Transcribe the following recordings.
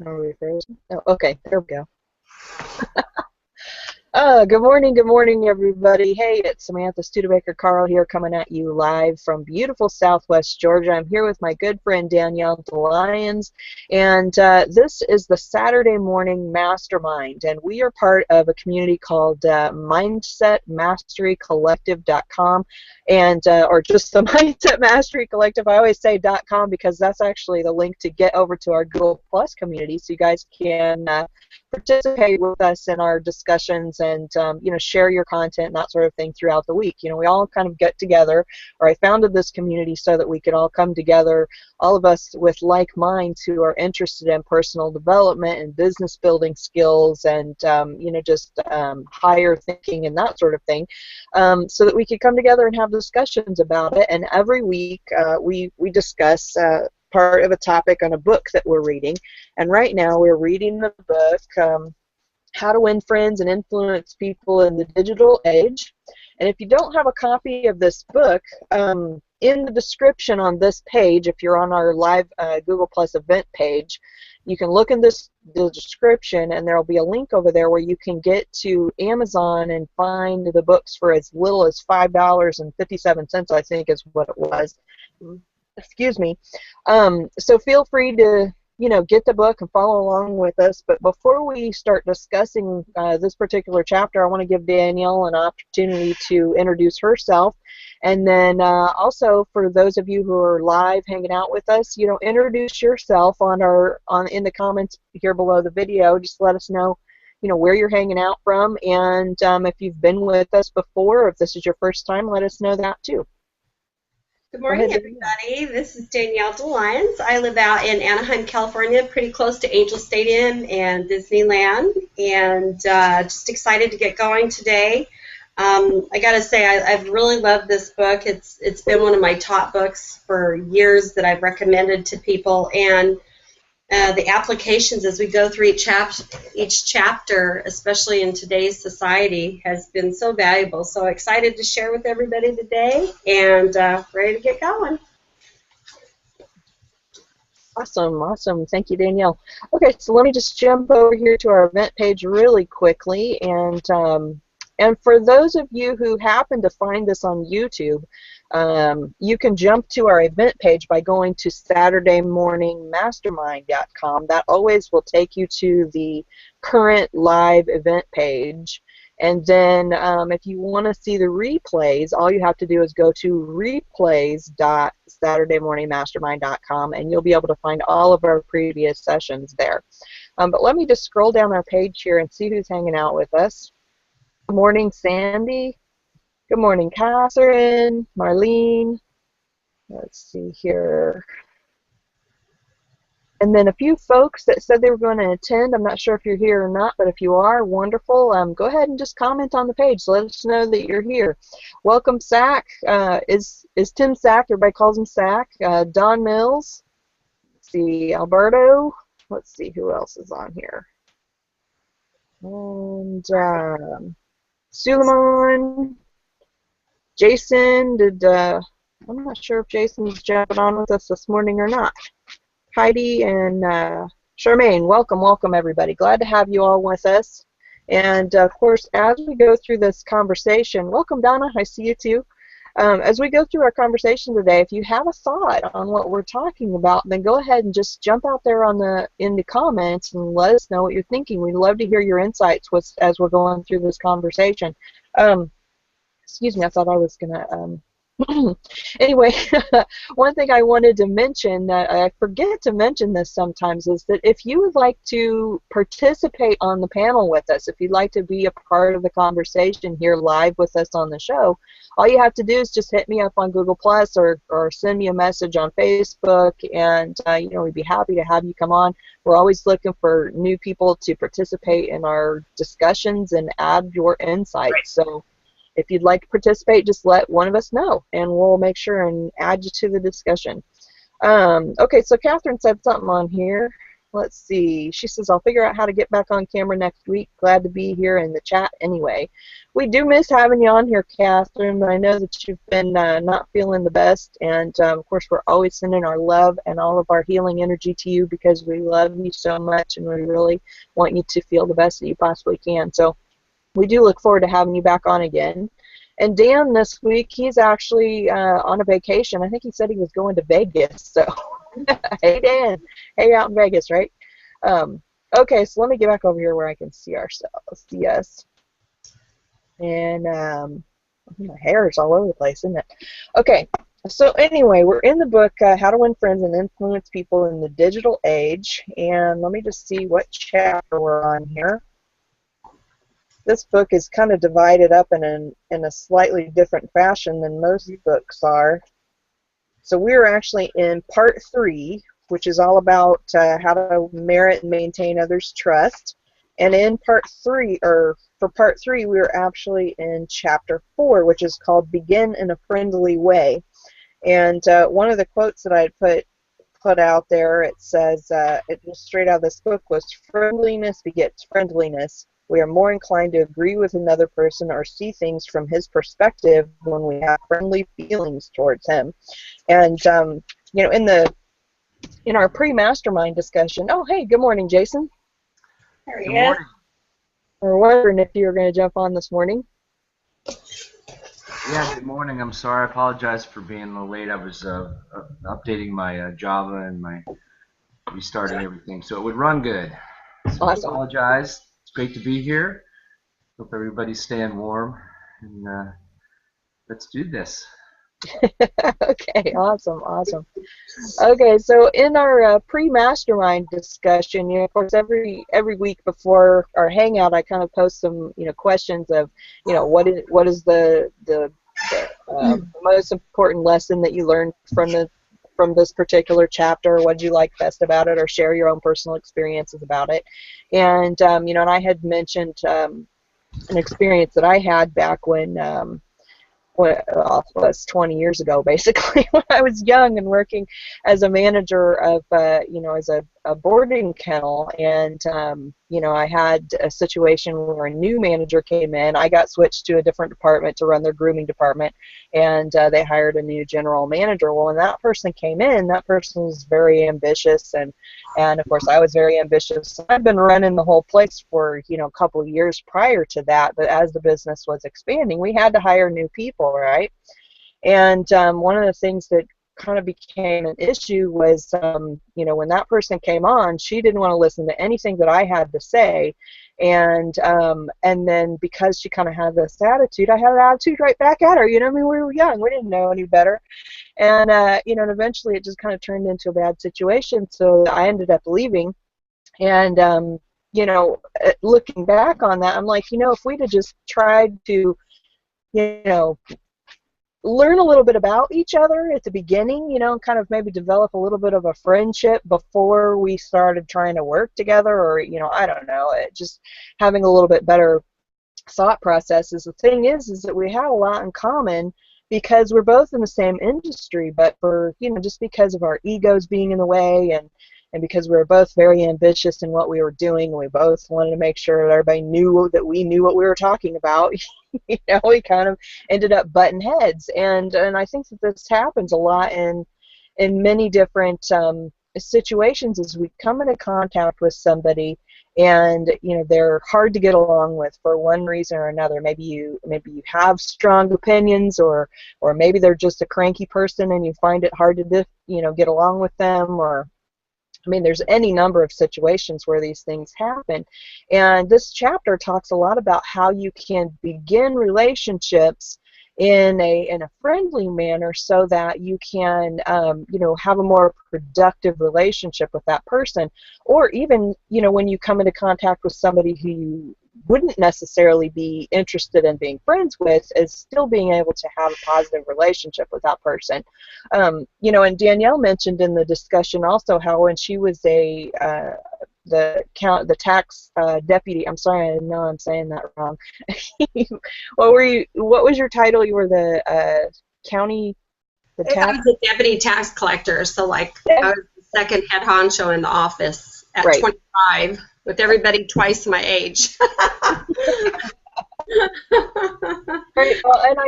Are we frozen? Oh, okay, there we go. Good morning, everybody. Hey, it's Samantha Studebaker Carl here coming at you live from beautiful Southwest Georgia. I'm here with my good friend Danielle Lyons, and this is the Saturday Morning Mastermind, and we are part of a community called MindsetMasteryCollective.com, and or just the Mindset Mastery Collective. I always say .com because that's actually the link to get over to our Google Plus community, so you guys can participate with us in our discussions and share your content and that sort of thing throughout the week. We all kind of get together, or I founded this community so that we could all come together, all of us with like minds who are interested in personal development and business building skills and higher thinking and that sort of thing, so that we could come together and have discussions about it. And every week we discuss part of a topic on a book that we're reading. And right now we're reading the book, How to Win Friends and Influence People in the Digital Age. And if you don't have a copy of this book, in the description on this page, if you're on our live Google Plus event page, you can look in the description, and there will be a link over there where you can get to Amazon and find the books for as little as $5.57, I think is what it was. Excuse me. So feel free to get the book and follow along with us. But before we start discussing this particular chapter, I want to give Danielle an opportunity to introduce herself. And then also for those of you who are live hanging out with us, introduce yourself in the comments here below the video. Just let us know where you're hanging out from, and if you've been with us before, or if this is your first time, let us know that too. Good morning, everybody. This is Danielle Lyons. I live out in Anaheim, California, pretty close to Angel Stadium and Disneyland, and just excited to get going today. I got to say, I've really loved this book. It's been one of my top books for years that I've recommended to people, and the applications as we go through each chapter, especially in today's society, has been so valuable. So excited to share with everybody today, and ready to get going. Awesome. Thank you, Danielle. Okay, so let me just jump over here to our event page really quickly, and for those of you who happen to find this on YouTube, you can jump to our event page by going to SaturdayMorningMastermind.com. That always will take you to the current live event page. And then if you want to see the replays, all you have to do is go to replays.SaturdayMorningMastermind.com, and you'll be able to find all of our previous sessions there. But let me just scroll down our page here and see who's hanging out with us. Good morning, Sandy. Good morning, Catherine, Marlene. Let's see here. And then a few folks that said they were going to attend. I'm not sure if you're here or not, but if you are, wonderful. Go ahead and just comment on the page. Let us know that you're here. Welcome, Sack. Is Tim Sack? Everybody calls him Sack. Don Mills. Let's see, Alberto. Let's see who else is on here. And Suleiman. Jason, I'm not sure if Jason's jumping on with us this morning or not. Heidi and Charmaine, welcome everybody. Glad to have you all with us. And of course, as we go through this conversation, welcome Donna, I see you too. As we go through our conversation today, if you have a thought on what we're talking about, then go ahead and just jump out there in the comments and let us know what you're thinking. We'd love to hear your insights as we're going through this conversation. Excuse me, I thought I was going to... Anyway, one thing I wanted to mention, that I forget to mention this sometimes, is that if you would like to participate on the panel with us, if you'd like to be a part of the conversation here live with us on the show, all you have to do is just hit me up on Google Plus or send me a message on Facebook, and we'd be happy to have you come on. We're always looking for new people to participate in our discussions and add your insights. So if you'd like to participate, just let one of us know, and we'll make sure and add you to the discussion. Okay, so Catherine said something on here. let's see. She says, I'll figure out how to get back on camera next week. Glad to be here in the chat anyway. We do miss having you on here, Catherine. I know that you've been not feeling the best, and of course we're always sending our love and all of our healing energy to you because we love you so much and we really want you to feel the best that you possibly can. So we do look forward to having you back on again. And Dan this week, he's actually on a vacation. I think he said he was going to Vegas. So, hey Dan, hey out in Vegas, right? Okay, so let me get back over here where I can see ourselves, see us. And my hair is all over the place, isn't it? Okay, so anyway, we're in the book How to Win Friends and Influence People in the Digital Age. And let me just see what chapter we're on here. This book is kind of divided up in a slightly different fashion than most books are. So we're actually in part 3, which is all about how to merit and maintain others' trust. And in part 3, or for part 3, we're actually in chapter 4, which is called Begin in a Friendly Way. And one of the quotes that I put out there, it says, it just straight out of this book was, friendliness begets friendliness. We are more inclined to agree with another person or see things from his perspective when we have friendly feelings towards him. And you know, in our pre-mastermind discussion, oh hey, good morning, Jason. There he is. We're wondering if you were going to jump on this morning. Yeah, good morning. I'm sorry. I apologize for being a little late. I was updating my Java and restarting everything, so it would run good. So Awesome. I apologize. It's great to be here. Hope everybody's staying warm, and let's do this. Okay, awesome. Okay, so in our pre-mastermind discussion, you know, of course, every week before our hangout, I kind of post some, you know, questions of, you know, what is the most important lesson that you learned from this particular chapter? What did you like best about it, or share your own personal experiences about it? And you know, and I had mentioned an experience that I had back when was 20 years ago, basically, when I was young and working as a manager of, you know, as a boarding kennel. And, you know, I had a situation where a new manager came in. I got switched to a different department to run their grooming department, and they hired a new general manager. Well, when that person came in, that person was very ambitious, and of course I was very ambitious. So I've been running the whole place for, you know, a couple of years prior to that, but as the business was expanding, we had to hire new people, right? And one of the things that kind of became an issue was, you know, when that person came on, she didn't want to listen to anything that I had to say, and then because she kind of had this attitude, I had an attitude right back at her. You know, I mean, we were young, we didn't know any better, and you know, and eventually it just kind of turned into a bad situation. So I ended up leaving, and you know, looking back on that, I'm like, you know, if we'd have just tried to, you know, learn a little bit about each other at the beginning, you know, and kind of maybe develop a little bit of a friendship before we started trying to work together, or, you know, I don't know, just having a little bit better thought processes. The thing is that we have a lot in common because we're both in the same industry, but for, you know, just because of our egos being in the way, and because we were both very ambitious in what we were doing, and we both wanted to make sure that everybody knew that we knew what we were talking about, you know, we kind of ended up butting heads. And I think that this happens a lot in many different situations as we come into contact with somebody, and you know, they're hard to get along with for one reason or another. Maybe you have strong opinions, or maybe they're just a cranky person and you find it hard to you know, get along with them, or I mean, there's any number of situations where these things happen. And this chapter talks a lot about how you can begin relationships in a friendly manner, so that you can you know, have a more productive relationship with that person. Or even, you know, when you come into contact with somebody who you wouldn't necessarily be interested in being friends with, is still being able to have a positive relationship with that person. You know, and Danielle mentioned in the discussion also how when she was the tax deputy, I'm sorry, I know I'm saying that wrong. What was your title? You were the county, I was a deputy tax collector, so like I was the second head honcho in the office at Right. 25 with everybody twice my age. Right. Well, and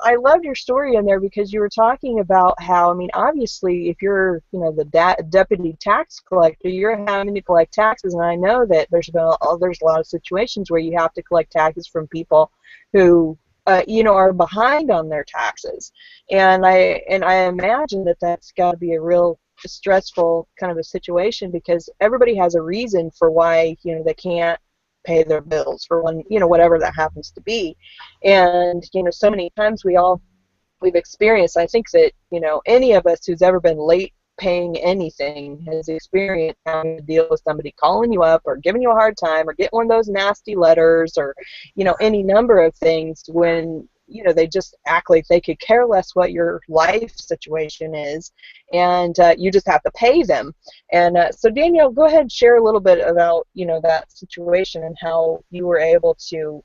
I loved your story in there because you were talking about how, I mean, obviously, if you're, the deputy tax collector, you're having to collect taxes, and I know that there's a lot of situations where you have to collect taxes from people who, are behind on their taxes, and I imagine that that's got to be a real stressful kind of a situation because everybody has a reason for why, they can't pay their bills for one, whatever that happens to be. And, so many times we've experienced, I think that, any of us who's ever been late paying anything has experienced having to deal with somebody calling you up or giving you a hard time or getting one of those nasty letters or, any number of things when, they just act like they could care less what your life situation is, and you just have to pay them. And so Danielle, go ahead and share a little bit about, that situation and how you were able to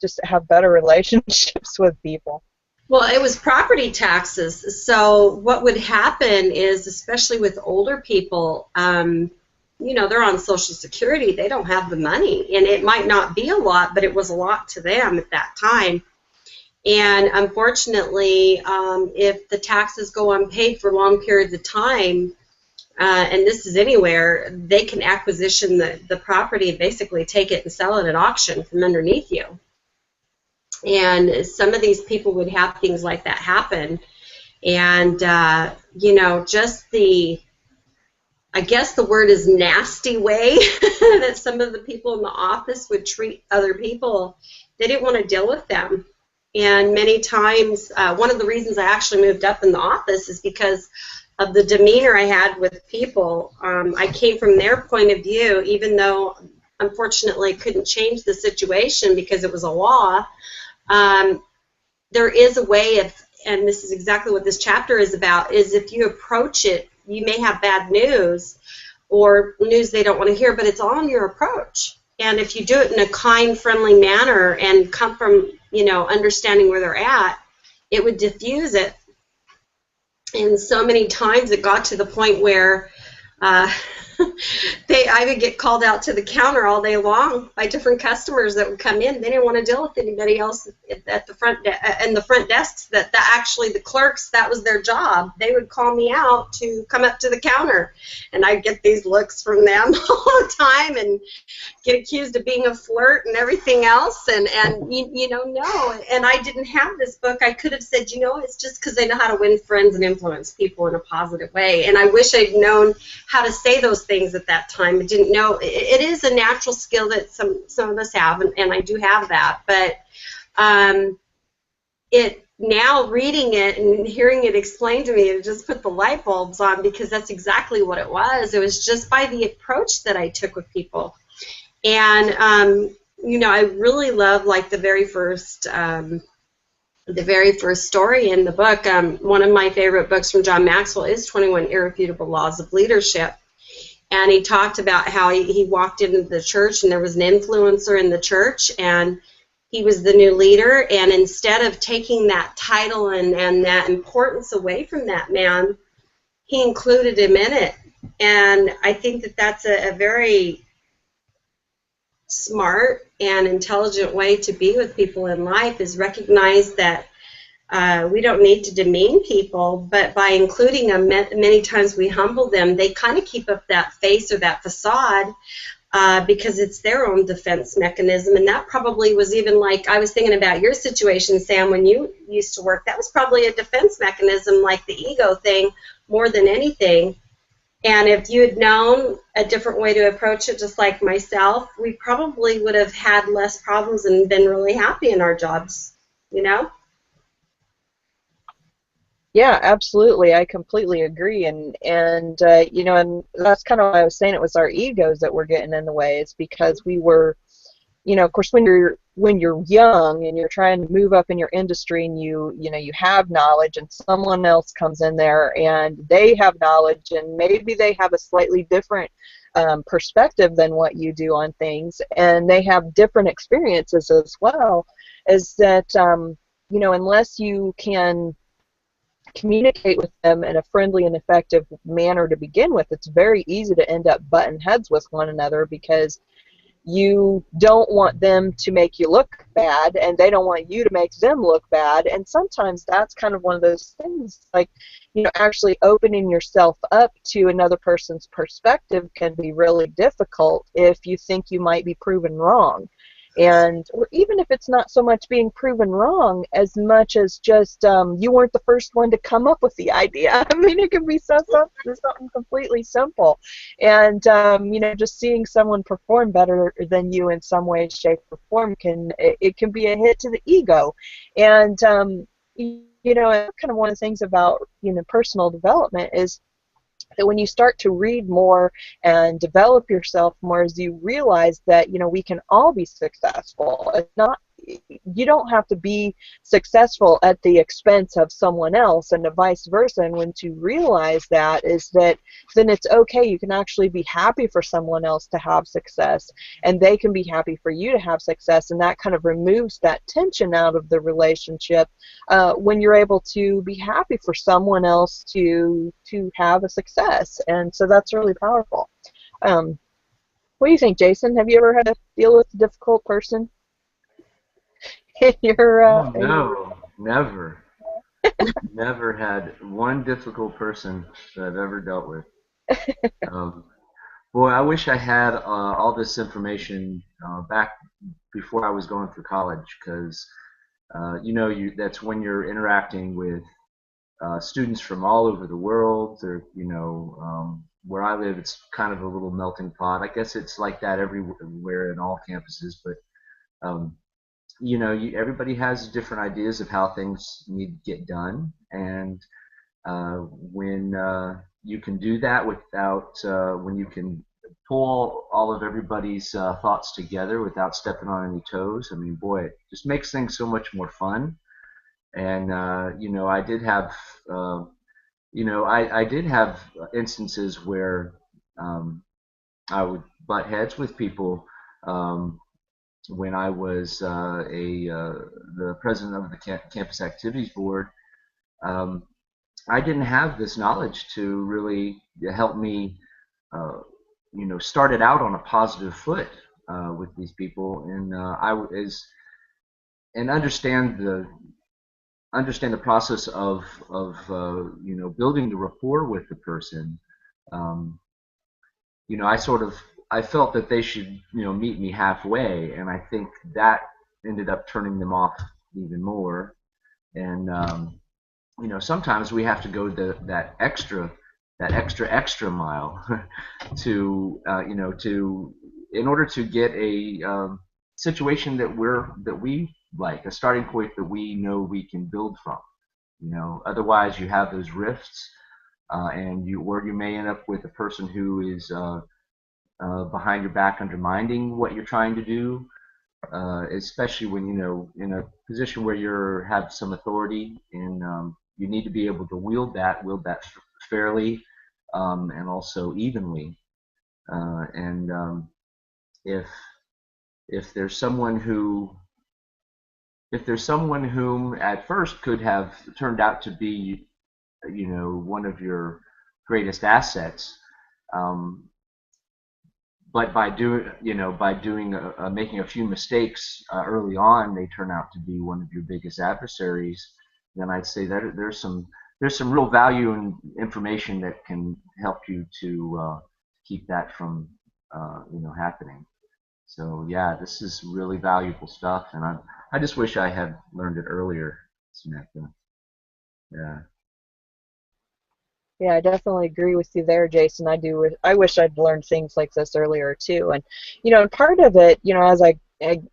just have better relationships with people. Well, it was property taxes. So what would happen is, especially with older people, they're on Social Security. They don't have the money. And it might not be a lot, but it was a lot to them at that time. And unfortunately, if the taxes go unpaid for long periods of time, and this is anywhere, they can acquisition the property and basically take it and sell it at auction from underneath you. And some of these people would have things like that happen. And, just I guess the word is nasty way that some of the people in the office would treat other people, they didn't want to deal with them. And many times, one of the reasons I actually moved up in the office is because of the demeanor I had with people. I came from their point of view, even though, unfortunately, I couldn't change the situation because it was a law. There is a way of, and this is exactly what this chapter is about, is if you approach it, you may have bad news or news they don't want to hear, but it's all in your approach. And if you do it in a kind, friendly manner and come from, understanding where they're at, it would diffuse it. And so many times it got to the point where I would get called out to the counter all day long by different customers that would come in. They didn't want to deal with anybody else at the front and the front desks. That actually the clerks, that was their job. They would call me out to come up to the counter, and I'd get these looks from them all the time and get accused of being a flirt and everything else. And no. And I didn't have this book. I could have said, it's just because they know how to win friends and influence people in a positive way. And I wish I'd known how to say those things at that time. I didn't know. It is a natural skill that some of us have, and I do have that. But now reading it and hearing it explained to me, it just put the light bulbs on, because that's exactly what it was. It was just by the approach that I took with people. And I really love, like, the very first story in the book. One of my favorite books from John Maxwell is 21 Irrefutable Laws of Leadership. And he talked about how he walked into the church and there was an influencer in the church, and he was the new leader. And instead of taking that title and that importance away from that man, he included him in it. And I think that that's a very smart and intelligent way to be with people in life, is recognize that we don't need to demean people, but by including them, many times we humble them. They kind of keep up that face or that facade because it's their own defense mechanism. And that probably was even, like, I was thinking about your situation, Sam, when you used to work. That was probably a defense mechanism, like the ego thing, more than anything. And if you had known a different way to approach it, just like myself, we probably would have had less problems and been really happy in our jobs, Yeah, absolutely. I completely agree. And and that's kind of why I was saying it was our egos that were getting in the way. It's because we were, of course, when you're young and you're trying to move up in your industry, and you have knowledge, and someone else comes in there and they have knowledge, and maybe they have a slightly different perspective than what you do on things, and they have different experiences as well, is that unless you can communicate with them in a friendly and effective manner to begin with, it's very easy to end up butting heads with one another because you don't want them to make you look bad and they don't want you to make them look bad. And sometimes that's kind of one of those things, like, actually opening yourself up to another person's perspective can be really difficult if you think you might be proven wrong. And or even if it's not so much being proven wrong as much as just you weren't the first one to come up with the idea. I mean, it can be something completely simple. And, just seeing someone perform better than you in some way, shape, or form it can be a hit to the ego. And, kind of one of the things about, personal development is that when you start to read more and develop yourself more, as you realize that we can all be successful. It's not, you don't have to be successful at the expense of someone else, and vice versa. And once you realize that, then it's okay. You can actually be happy for someone else to have success, and they can be happy for you to have success, and that kind of removes that tension out of the relationship when you're able to be happy for someone else to have a success. And so that's really powerful. What do you think, Jason? Have you ever had to deal with a difficult person in your Oh no, never. Never had one difficult person that I've ever dealt with. Um, Boy, I wish I had all this information back before I was going through college, because that's when you're interacting with students from all over the world. Or where I live, it's kind of a little melting pot. I guess it's like that everywhere in all campuses, but um, everybody has different ideas of how things need to get done, and when you can do that without, when you can pull all of everybody's thoughts together without stepping on any toes, I mean, boy, it just makes things so much more fun. And I did have, I did have instances where um, I would butt heads with people. When I was the president of the campus activities board, um, I didn't have this knowledge to really help me, uh, start it out on a positive foot with these people, and and understand the process of building the rapport with the person. Um, I sort of I felt that they should meet me halfway, and I think that ended up turning them off even more. And sometimes we have to go that extra mile to in order to get a situation that we like, a starting point that we know we can build from. Otherwise you have those rifts, and you may end up with a person who is behind your back undermining what you're trying to do, especially when in a position where you have some authority, and you need to be able to wield that fairly, and also evenly. And if if there's someone who if there's someone whom at first could have turned out to be one of your greatest assets, um, but by doing making a few mistakes early on, they turn out to be one of your biggest adversaries. Then I'd say that there's some real value and information that can help you to keep that from happening. So yeah, this is really valuable stuff, and I just wish I had learned it earlier, Samantha. Yeah. Yeah, I definitely agree with you there, Jason. I do. I wish I'd learned things like this earlier too. And and part of it,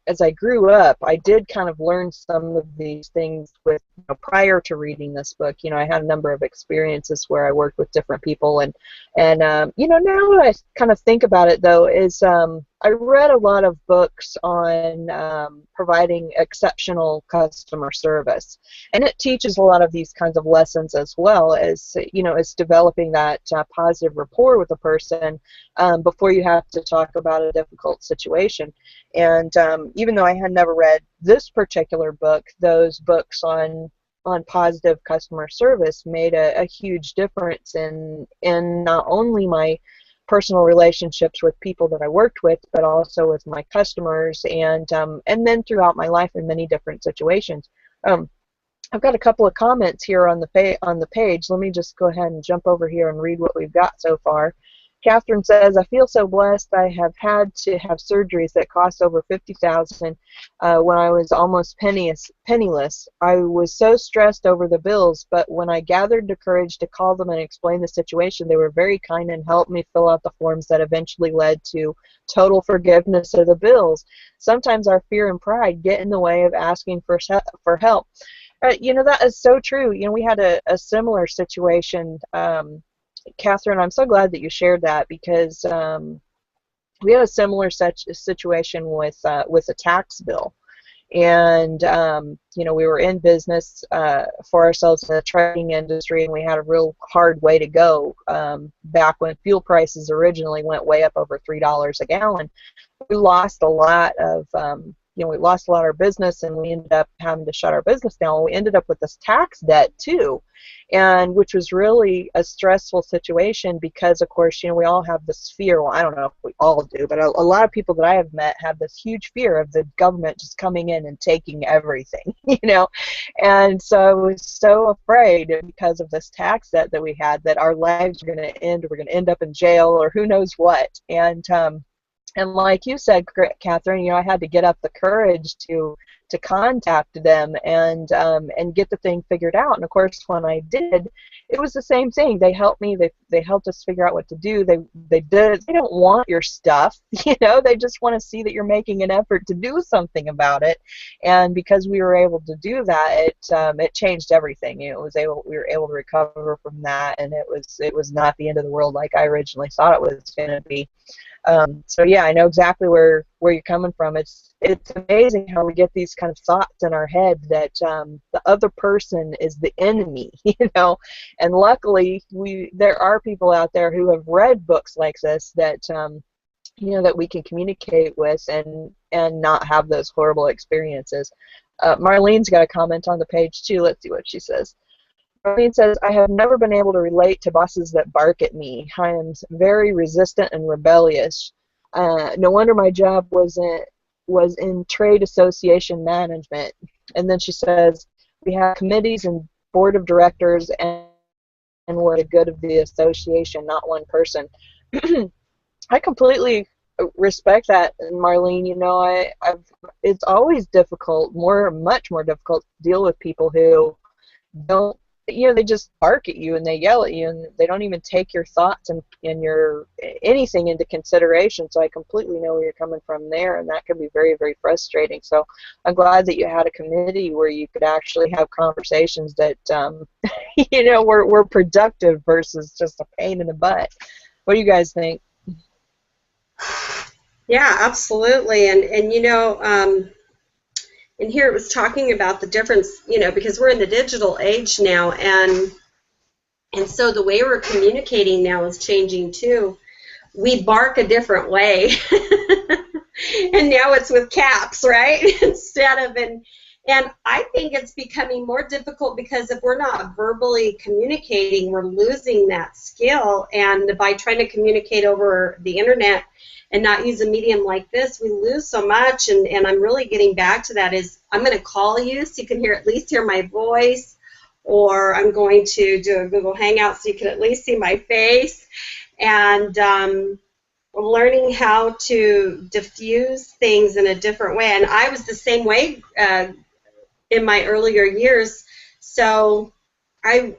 as I grew up, I did kind of learn some of these things with prior to reading this book. I had a number of experiences where I worked with different people, and now what I kind of think about it though is I read a lot of books on providing exceptional customer service, and it teaches a lot of these kinds of lessons, as well as as developing that positive rapport with a person before you have to talk about a difficult situation. And even though I had never read this particular book, those books on positive customer service made a huge difference in not only my personal relationships with people that I worked with, but also with my customers, and then throughout my life in many different situations. I've got a couple of comments here on the page. Let me just go ahead and jump over here and read what we've got so far. Catherine says, I feel so blessed. I have had to have surgeries that cost over $50,000 when I was almost penniless. I was so stressed over the bills, but when I gathered the courage to call them and explain the situation, they were very kind and helped me fill out the forms that eventually led to total forgiveness of the bills. Sometimes our fear and pride get in the way of asking for help. You know, that is so true. You know, we had a similar situation. Catherine, I'm so glad that you shared that, because we had a similar situation with a tax bill, and you know, we were in business for ourselves in the trucking industry, and we had a real hard way to go back when fuel prices originally went way up over $3 a gallon. We lost a lot of you know, we lost a lot of our business, and we ended up having to shut our business down. We ended up with this tax debt too, and which was really a stressful situation, because of course, you know, we all have this fear. Well, I don't know if we all do, but a lot of people that I have met have this huge fear of the government just coming in and taking everything, you know. And so I was so afraid, because of this tax debt that we had, that our lives were going to end, or we're going to end up in jail, or who knows what. And like you said, Catherine, you know, I had to get up the courage to contact them and get the thing figured out. And of course, when I did, it was the same thing. They helped me. They helped us figure out what to do. They don't want your stuff, you know. They just want to see that you're making an effort to do something about it. And because we were able to do that, it changed everything. You know, we were able to recover from that, and it was not the end of the world like I originally thought it was going to be. So yeah, I know exactly where you're coming from. It's amazing how we get these kind of thoughts in our head that the other person is the enemy, you know. And luckily, there are people out there who have read books like this that you know, that we can communicate with and not have those horrible experiences. Marlene's got a comment on the page too. Let's see what she says. Marlene says, I have never been able to relate to bosses that bark at me. I am very resistant and rebellious. No wonder my job was in trade association management. And then she says, we have committees and board of directors, and we're the good of the association, not one person. I completely respect that, Marlene. You know, it's always difficult, much more difficult to deal with people who don't, you know, they just bark at you and they yell at you, and they don't even take your thoughts and your anything into consideration. So I completely know where you're coming from there, and that can be very, very frustrating. So I'm glad that you had a committee where you could actually have conversations that you know, were productive versus just a pain in the butt. What do you guys think? Yeah, absolutely. And you know, and here it was talking about the difference, you know, because we're in the digital age now, and so the way we're communicating now is changing too. We bark a different way, and now it's with caps, right? Instead of and I think it's becoming more difficult, because if we're not verbally communicating, we're losing that skill. And by trying to communicate over the internet and not use a medium like this, we lose so much. And I'm really getting back to that, is I'm going to call you so you can at least hear my voice, or I'm going to do a Google Hangout so you can at least see my face. And learning how to diffuse things in a different way. And I was the same way in my earlier years. So I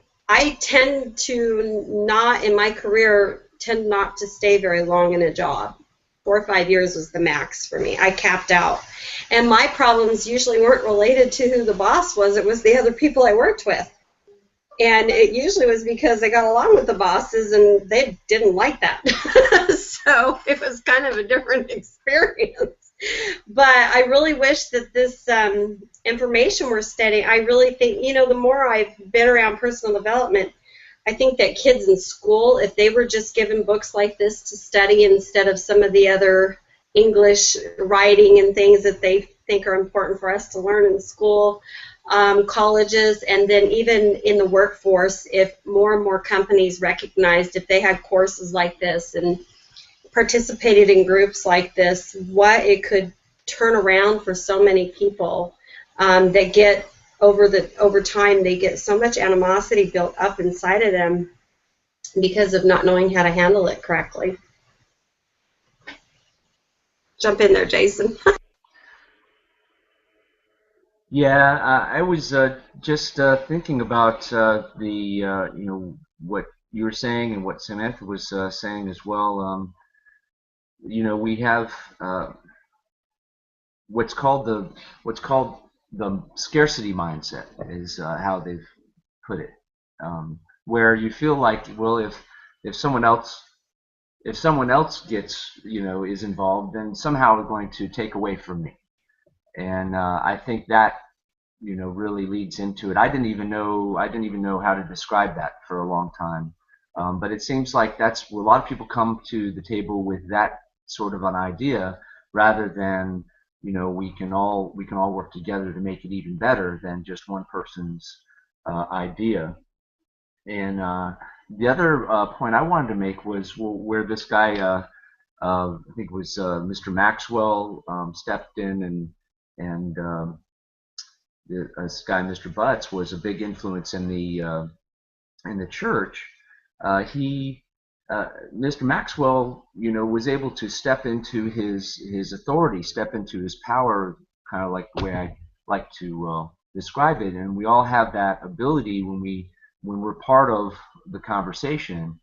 tend to not, in my career, tend not to stay very long in a job. 4 or 5 years was the max for me. I capped out. And my problems usually weren't related to who the boss was. It was the other people I worked with. And it usually was because I got along with the bosses and they didn't like that. So it was kind of a different experience. But I really wish that this information we're studying, I really think, you know, the more I've been around personal development, I think that kids in school, if they were just given books like this to study instead of some of the other English writing and things that they think are important for us to learn in school, colleges, and then even in the workforce, if more and more companies recognized if they had courses like this and participated in groups like this, what it could turn around for so many people that get over time, they get so much animosity built up inside of them because of not knowing how to handle it correctly. Jump in there, Jason. Yeah, I was just thinking about what you were saying and what Samantha was saying as well. We have what's called the scarcity mindset is how they've put it, where you feel like, well, if someone else gets is involved, then somehow they're going to take away from me. And I think that really leads into it. I didn't even know how to describe that for a long time, but it seems like that's where a lot of people come to the table with, that sort of an idea, rather than we can all work together to make it even better than just one person's idea. And the other point I wanted to make was, well, where this guy, I think it was Mr. Maxwell, stepped in, and this guy, Mr. Butts, was a big influence in the church. Mr. Maxwell, was able to step into his authority, step into his power, kind of like the way I like to describe it. And we all have that ability when we're part of the conversation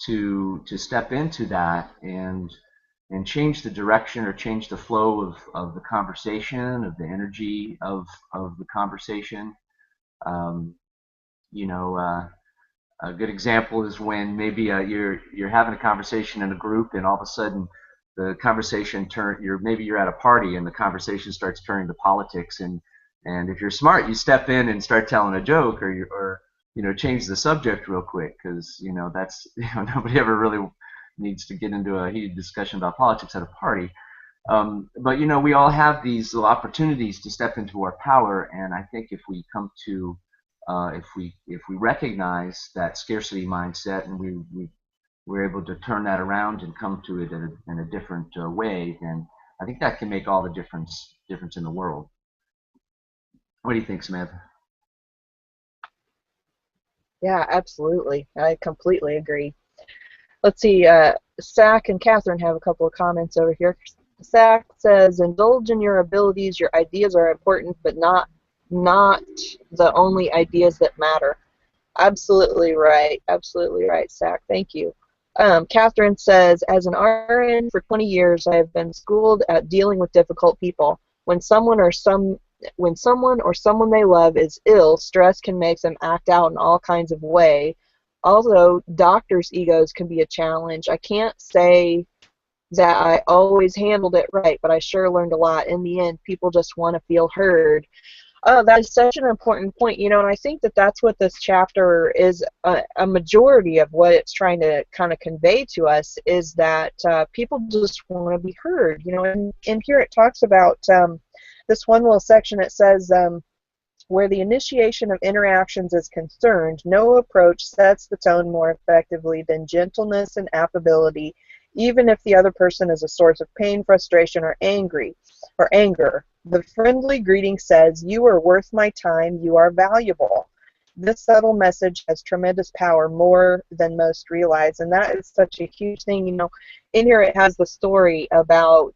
to step into that and change the direction or change the flow of the conversation, of the energy of the conversation. Um, a good example is when maybe you're having a conversation in a group, and all of a sudden the conversation maybe you're at a party and the conversation starts turning to politics, and if you're smart, you step in and start telling a joke, or change the subject real quick, because that's nobody ever really needs to get into a heated discussion about politics at a party. But we all have these little opportunities to step into our power, and I think if we come to if we recognize that scarcity mindset, and we're able to turn that around and come to it in a different way, then I think that can make all the difference in the world. What do you think, Samantha? Yeah, absolutely. I completely agree. Let's see, Zach and Catherine have a couple of comments over here. Zach says, indulge in your abilities. Your ideas are important, but not the only ideas that matter. Absolutely right. Absolutely right, Zach. Thank you. Catherine says, as an RN for 20 years, I have been schooled at dealing with difficult people. When someone or someone they love is ill, stress can make them act out in all kinds of ways. Also, doctors' egos can be a challenge. I can't say that I always handled it right, but I sure learned a lot. In the end, people just want to feel heard. Oh, that is such an important point, and I think that that's what this chapter is, a majority of what it's trying to kind of convey to us, is that people just want to be heard, and here it talks about this one little section. It says, where the initiation of interactions is concerned, no approach sets the tone more effectively than gentleness and affability, even if the other person is a source of pain, frustration, or anger. The friendly greeting says, you are worth my time, you are valuable. This subtle message has tremendous power, more than most realize, and that is such a huge thing. In here it has the story about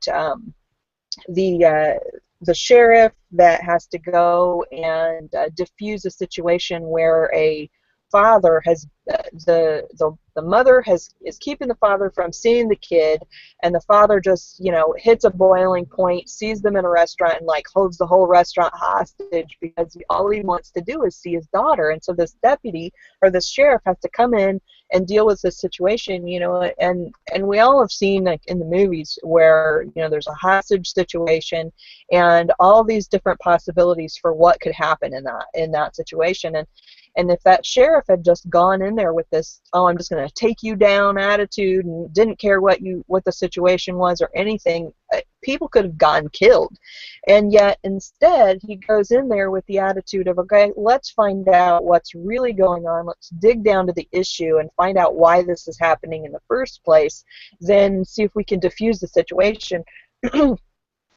the sheriff that has to go and diffuse a situation where a father has the mother is keeping the father from seeing the kid, and the father just hits a boiling point, sees them in a restaurant, and holds the whole restaurant hostage because all he wants to do is see his daughter. And so this deputy or this sheriff has to come in and deal with this situation, and we all have seen in the movies where there's a hostage situation and all these different possibilities for what could happen in that situation. And if that sheriff had just gone in there with this, oh, I'm just going to take you down attitude and didn't care what the situation was or anything, people could have gotten killed. And yet instead he goes in there with the attitude of, okay, let's find out what's really going on. Let's dig down to the issue and find out why this is happening in the first place. Then see if we can diffuse the situation.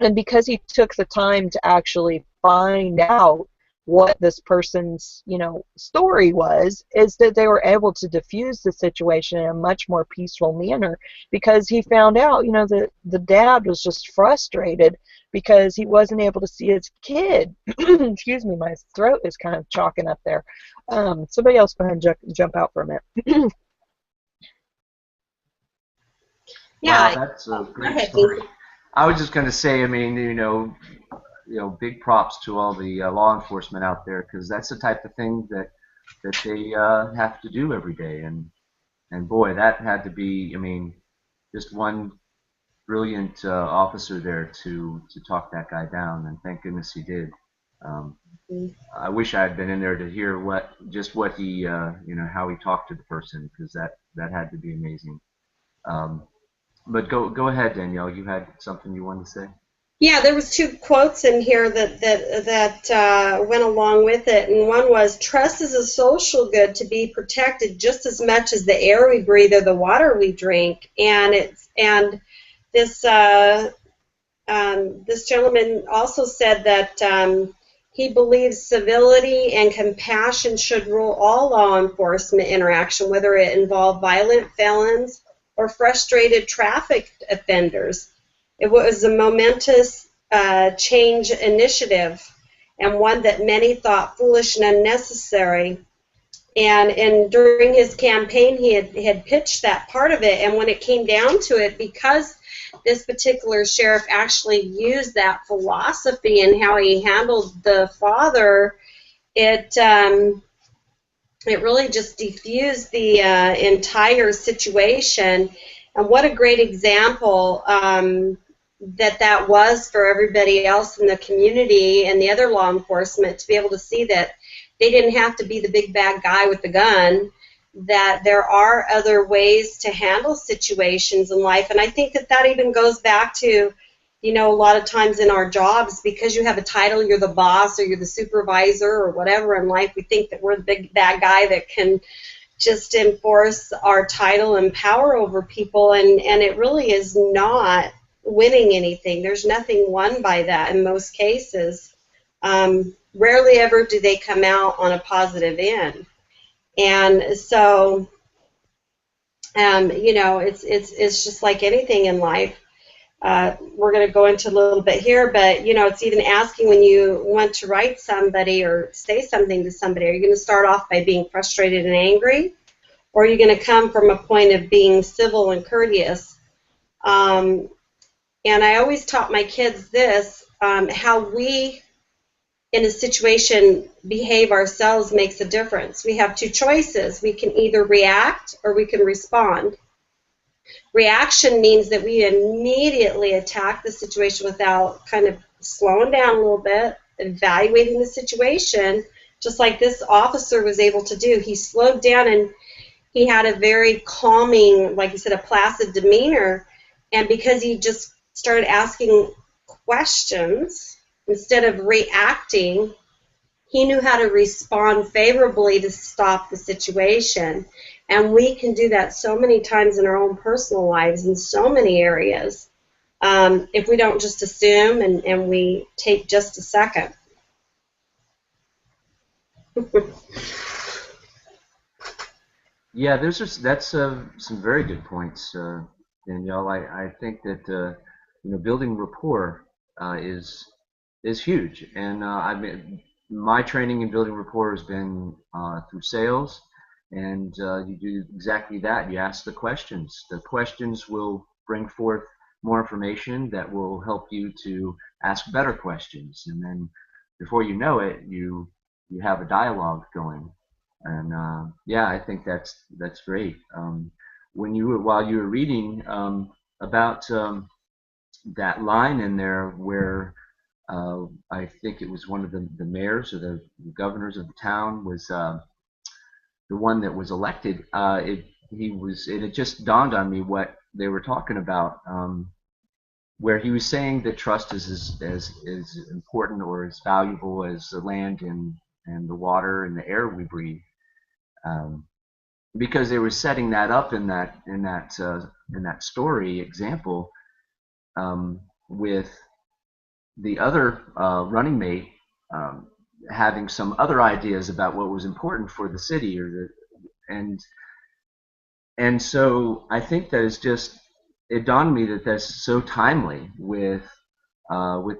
And because he took the time to actually find out what this person's, story was, is that they were able to diffuse the situation in a much more peaceful manner, because he found out, that the dad was just frustrated because he wasn't able to see his kid. Excuse me, my throat is kind of chalking up there. Somebody else go ahead and jump out for a minute. Yeah. Wow, that's a great story. I was just going to say, I mean, big props to all the law enforcement out there, because that's the type of thing that they have to do every day. And boy, that had to be, I mean, just one brilliant officer there to talk that guy down, and thank goodness he did. I wish I had been in there to hear what he, how he talked to the person, because that had to be amazing. But go ahead, Danielle. You had something you wanted to say? Yeah, there was two quotes in here that went along with it, and one was, "Trust is a social good to be protected just as much as the air we breathe or the water we drink." And this this gentleman also said that he believes civility and compassion should rule all law enforcement interaction, whether it involve violent felons or frustrated traffic offenders. It was a momentous change initiative, and one that many thought foolish and unnecessary. And during his campaign, he had pitched that part of it, and when it came down to it, because this particular sheriff actually used that philosophy in how he handled the father, it really just diffused the entire situation. And what a great example that was for everybody else in the community and the other law enforcement, to be able to see that they didn't have to be the big bad guy with the gun, that there are other ways to handle situations in life. And I think that even goes back to, a lot of times in our jobs, because you have a title, you're the boss or you're the supervisor or whatever in life, we think that we're the big bad guy that can just enforce our title and power over people, and it really is not winning anything. There's nothing won by that in most cases. Rarely ever do they come out on a positive end. And so, it's just like anything in life. We're going to go into a little bit here, but, it's even asking, when you want to write somebody or say something to somebody, are you going to start off by being frustrated and angry? Or are you going to come from a point of being civil and courteous? And I always taught my kids this, how we, in a situation, behave ourselves makes a difference. We have two choices. We can either react or we can respond. Reaction means that we immediately attack the situation without kind of slowing down a little bit, evaluating the situation, just like this officer was able to do. He slowed down and he had a very calming, like you said, a placid demeanor. And because he just started asking questions instead of reacting, he knew how to respond favorably to stop the situation. And we can do that so many times in our own personal lives in so many areas, if we don't just assume and we take just a second. Yeah, that's some very good points, Danielle. I think that building rapport is huge, and my training in building rapport has been through sales, and you do exactly that. You ask the questions. The questions will bring forth more information that will help you to ask better questions, and then before you know it, you have a dialogue going. And yeah, I think that's great. While you were reading about that line in there where I think it was one of the mayors or the governors of the town was the one that was elected, it had just dawned on me what they were talking about, where he was saying that trust is as important or as valuable as the land and the water and the air we breathe, because they were setting that up in that story example, with the other running mate having some other ideas about what was important for the city, and so I think that it dawned on me that that's so timely with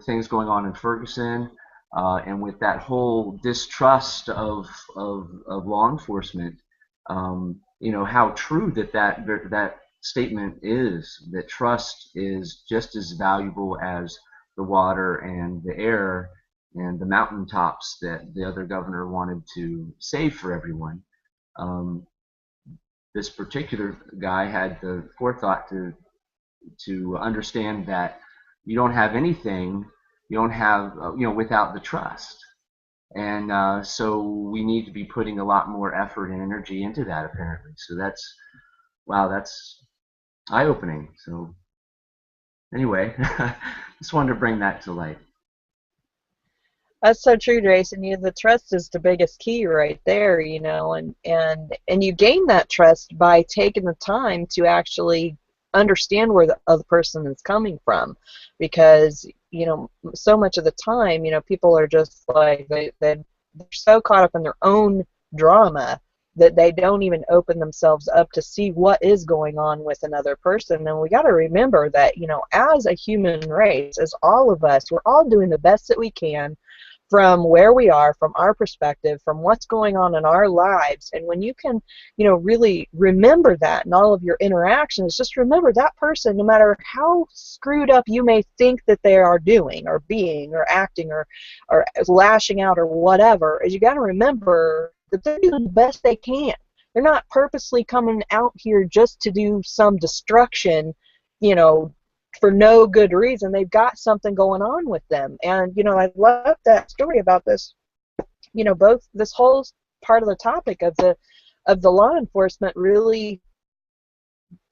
things going on in Ferguson, and with that whole distrust of law enforcement. How true that statement is, that trust is just as valuable as the water and the air and the mountaintops that the other governor wanted to save for everyone. This particular guy had the forethought to understand that you don't have anything, you don't have without the trust, and so we need to be putting a lot more effort and energy into that, apparently. So that's eye-opening. So anyway, just wanted to bring that to light. That's so true, Jason. The trust is the biggest key right there, and you gain that trust by taking the time to actually understand where the other person is coming from, because so much of the time, people are just like they're so caught up in their own drama that they don't even open themselves up to see what is going on with another person. And we got to remember that, as a human race, as all of us, we're all doing the best that we can from where we are, from our perspective, from what's going on in our lives. And when you can, really remember that in all of your interactions, just remember that person, no matter how screwed up you may think that they are doing or being or acting or lashing out or whatever, is you got to remember that they're doing the best they can. They're not purposely coming out here just to do some destruction, for no good reason. They've got something going on with them. And I love that story about this, both this whole part of the topic of the law enforcement really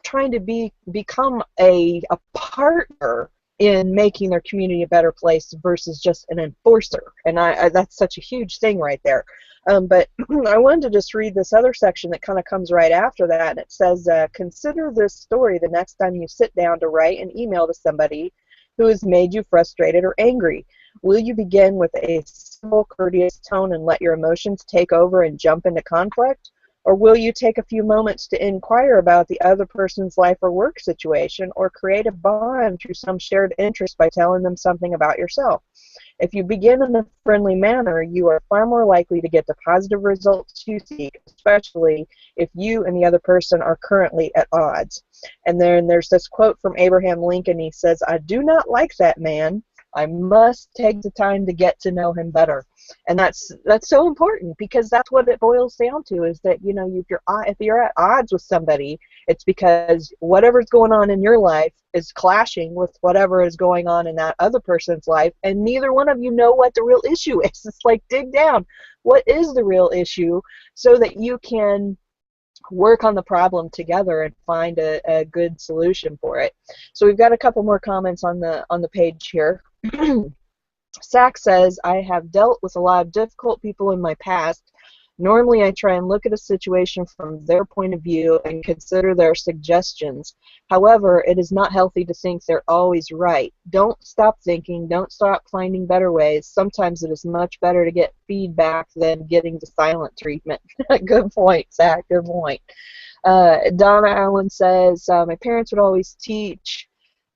trying to become a partner in making their community a better place versus just an enforcer. And that's such a huge thing right there. But I wanted to just read this other section that kind of comes right after that. And it says, consider this story the next time you sit down to write an email to somebody who has made you frustrated or angry. Will you begin with a simple, courteous tone and let your emotions take over and jump into conflict? Or will you take a few moments to inquire about the other person's life or work situation, or create a bond through some shared interest by telling them something about yourself? If you begin in a friendly manner, you are far more likely to get the positive results you seek, especially if you and the other person are currently at odds. And then there's this quote from Abraham Lincoln. He says, "I do not like that man. I must take the time to get to know him better." And that's so important, because that's what it boils down to, is that if you're at odds with somebody, it's because whatever's going on in your life is clashing with whatever is going on in that other person's life, and neither one of you know what the real issue is. It's like, dig down. What is the real issue, so that you can work on the problem together and find a good solution for it. So we've got a couple more comments on the page here. Sack says, I have dealt with a lot of difficult people in my past. Normally I try and look at a situation from their point of view and consider their suggestions. However, it is not healthy to think they're always right. Don't stop thinking. Don't stop finding better ways. Sometimes it is much better to get feedback than getting the silent treatment. Good point, Sack. Good point. Donna Allen says, my parents would always teach,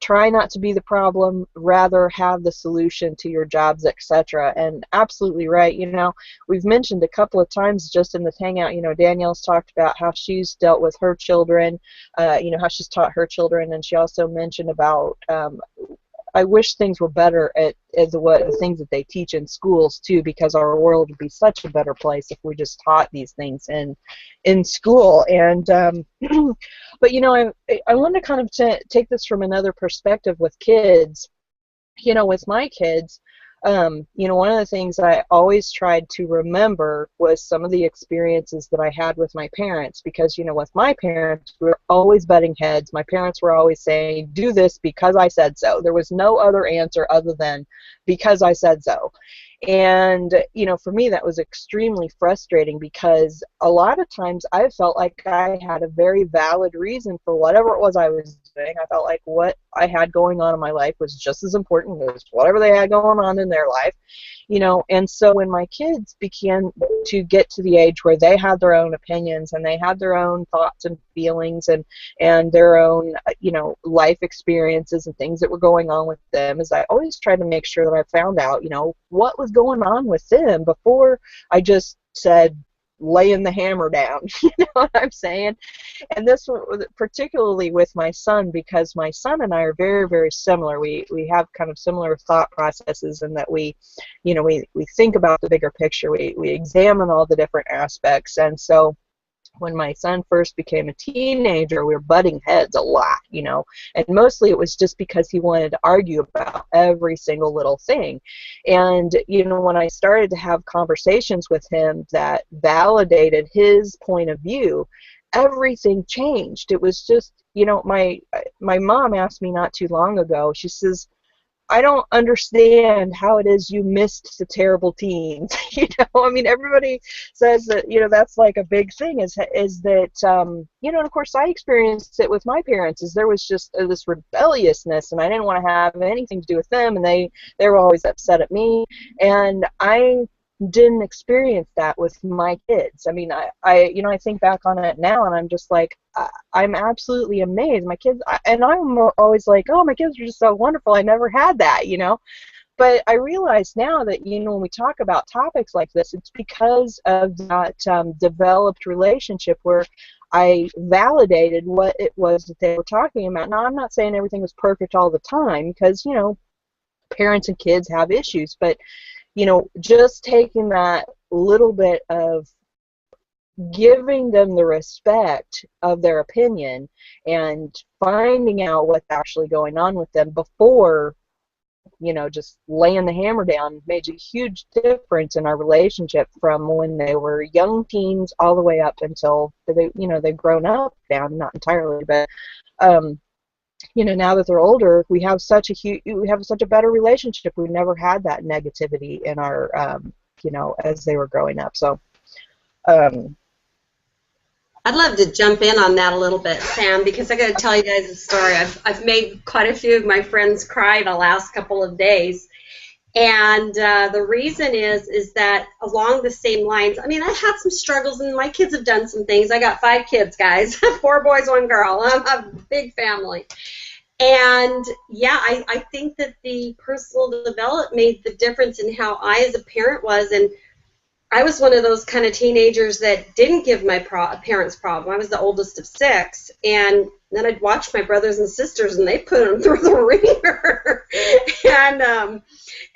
try not to be the problem, rather have the solution to your jobs, etc. And absolutely right. We've mentioned a couple of times just in this hangout, Danielle's talked about how she's dealt with her children, how she's taught her children, and she also mentioned about I wish things were better at the things that they teach in schools too, because our world would be such a better place if we just taught these things in school. And but I want to kind of take this from another perspective with kids. With my kids, One of the things I always tried to remember was some of the experiences that I had with my parents, because, with my parents, we were always butting heads. My parents were always saying, do this because I said so. There was no other answer other than because I said so. And, for me, that was extremely frustrating, because a lot of times I felt like I had a very valid reason for whatever it was I was doing. I felt like what I had going on in my life was just as important as whatever they had going on in their life. And so when my kids began to get to the age where they had their own opinions and they had their own thoughts and feelings and their own, life experiences and things that were going on with them, is I always tried to make sure that I found out, what was going on with them before I just said, laying the hammer down. You know what I'm saying? And this one, particularly with my son, because my son and I are very, very similar. We have kind of similar thought processes, in that we think about the bigger picture. We examine all the different aspects. And so when my son first became a teenager, we were butting heads a lot, and mostly it was just because he wanted to argue about every single little thing. And, when I started to have conversations with him that validated his point of view, everything changed. It was just, my mom asked me not too long ago, she says, I don't understand how it is you missed the terrible teens. I mean, everybody says that, that's like a big thing, is that, and of course I experienced it with my parents, is there was just this rebelliousness, and I didn't want to have anything to do with them, and they were always upset at me, and I didn't experience that with my kids. I mean, I think back on it now, and I'm just like, I'm absolutely amazed. My kids, and I'm always like, oh, my kids are just so wonderful. I never had that, But I realize now that, when we talk about topics like this, it's because of that developed relationship where I validated what it was that they were talking about. Now, I'm not saying everything was perfect all the time, because, parents and kids have issues, but just taking that little bit of giving them the respect of their opinion and finding out what's actually going on with them before, just laying the hammer down, made a huge difference in our relationship, from when they were young teens all the way up until they've grown up now, not entirely, but now that they're older, we have such a better relationship. We never had that negativity in our, as they were growing up. So, I'd love to jump in on that a little bit, Sam, because I got to tell you guys a story. I've made quite a few of my friends cry the last couple of days, and the reason is that along the same lines. I mean, I had some struggles, and my kids have done some things. I got 5 kids, guys, 4 boys, 1 girl. I'm a big family. And yeah, I think that the personal development made the difference in how I as a parent was. And I was one of those kind of teenagers that didn't give my parents problem. I was the oldest of 6, and then I'd watch my brothers and sisters, and they put them through the ringer.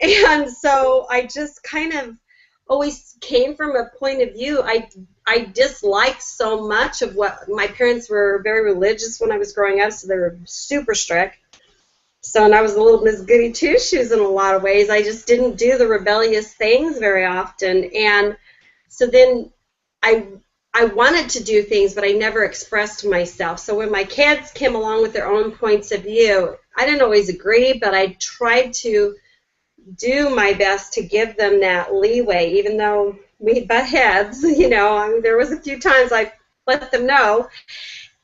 and so I just kind of always came from a point of view. I disliked so much of what my parents were very religious when I was growing up, so they were super strict. So, and I was a little Miss Goody Two-Shoes in a lot of ways. I just didn't do the rebellious things very often. And so then I wanted to do things, but I never expressed myself. So when my kids came along with their own points of view, I didn't always agree, but I tried to do my best to give them that leeway, even though we butt heads, I mean, there was a few times I let them know.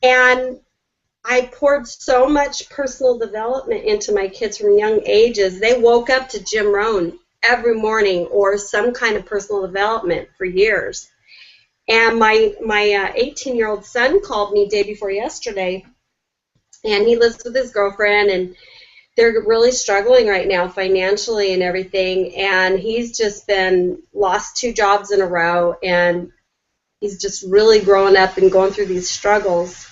And I poured so much personal development into my kids from young ages. They woke up to Jim Rohn every morning or some kind of personal development for years. And my 18-year-old son called me day before yesterday, and he lives with his girlfriend, and they're really struggling right now financially and everything, and he's just lost 2 jobs in a row, and he's just really growing up and going through these struggles.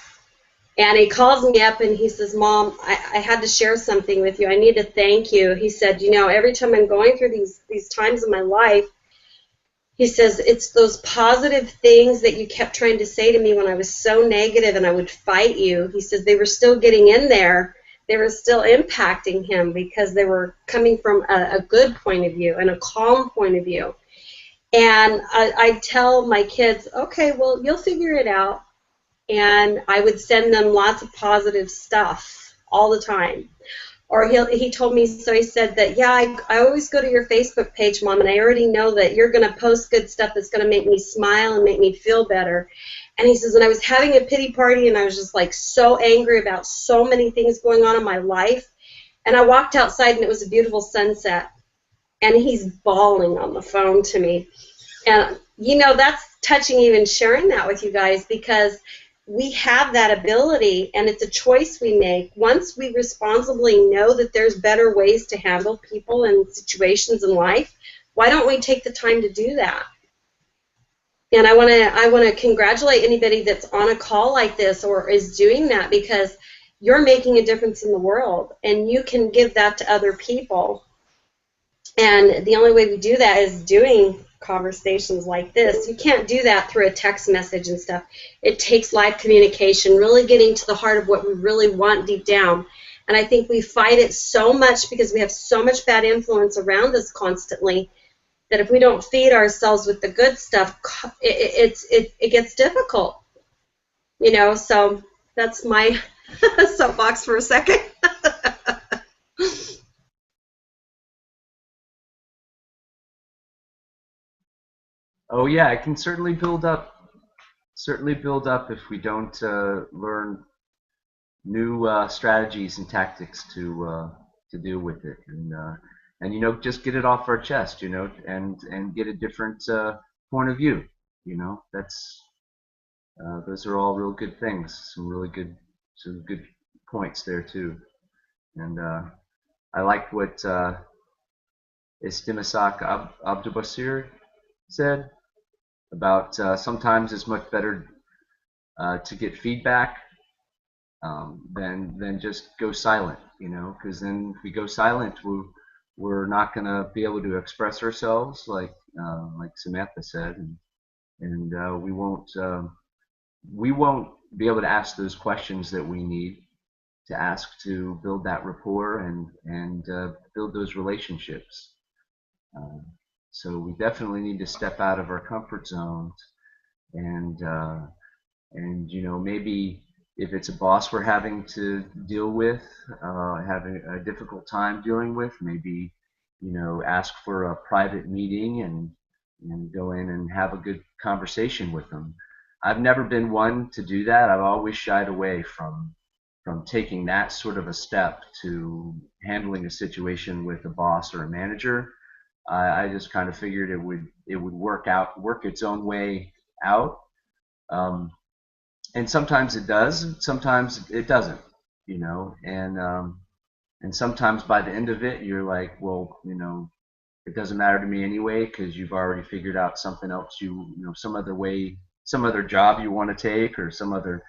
And he calls me up and he says, Mom, I had to share something with you. I need to thank you. He said, every time I'm going through these times in my life, he says, it's those positive things that you kept trying to say to me when I was so negative and I would fight you. He says, they were still getting in there, they were still impacting him because they were coming from a good point of view and a calm point of view. And I tell my kids, okay, well, you'll figure it out. And I would send them lots of positive stuff all the time. Or he told me, so he said that, yeah, I always go to your Facebook page, Mom, and I already know that you're going to post good stuff that's going to make me smile and make me feel better. And he says, and I was having a pity party, and I was just like so angry about so many things going on in my life. And I walked outside, and it was a beautiful sunset. And he's bawling on the phone to me. And, you know, that's touching even sharing that with you guys, because we have that ability, and it's a choice we make. Once we responsibly know that there's better ways to handle people and situations in life, why don't we take the time to do that? And I want to congratulate anybody that's on a call like this or is doing that, because you're making a difference in the world, and you can give that to other people. And the only way we do that is doing conversations like this. You can't do that through a text message and stuff. It takes live communication, really getting to the heart of what we really want deep down. And I think we fight it so much because we have so much bad influence around us constantly that if we don't feed ourselves with the good stuff, it gets difficult. You know, so that's my soapbox for a second. Oh yeah, it can certainly build up if we don't learn new strategies and tactics to deal with it, and you know, just get it off our chest, you know, and get a different point of view. You know, that's those are all real good things. Some good points there too. And I like what Istimisak Abdubasir said about sometimes it's much better to get feedback than just go silent, you know, because then if we go silent, we're not going to be able to express ourselves like Samantha said, and we won't be able to ask those questions that we need to ask to build that rapport and build those relationships. So we definitely need to step out of our comfort zones, and you know, maybe if it's a boss we're having to deal with, having a difficult time dealing with, maybe, you know, ask for a private meeting and go in and have a good conversation with them. I've never been one to do that. I've always shied away from taking that sort of a step to handling a situation with a boss or a manager. I just kind of figured it would work its own way out. And sometimes it does, sometimes it doesn't, you know, and sometimes by the end of it, you're like, well, you know, it doesn't matter to me anyway, because you've already figured out something else, you know, some other way, some other job you want to take, or some other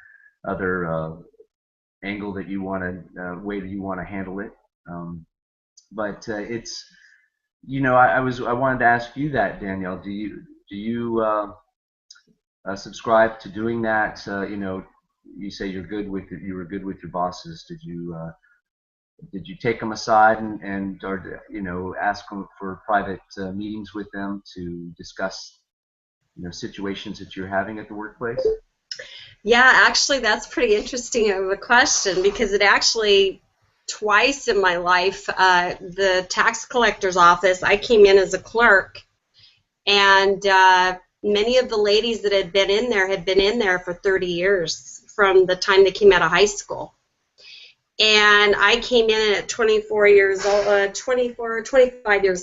angle that you want to, way that you want to handle it. But it's, you know, I wanted to ask you that, Danielle. Do you subscribe to doing that? You know, you say you were good with your bosses. Did you take them aside and or, you know, ask them for private meetings with them to discuss, you know, situations that you're having at the workplace? Yeah, actually, that's pretty interesting of a question, because it actually twice in my life, the tax collector's office, I came in as a clerk, and many of the ladies that had been in there for 30 years from the time they came out of high school. And I came in at 25 years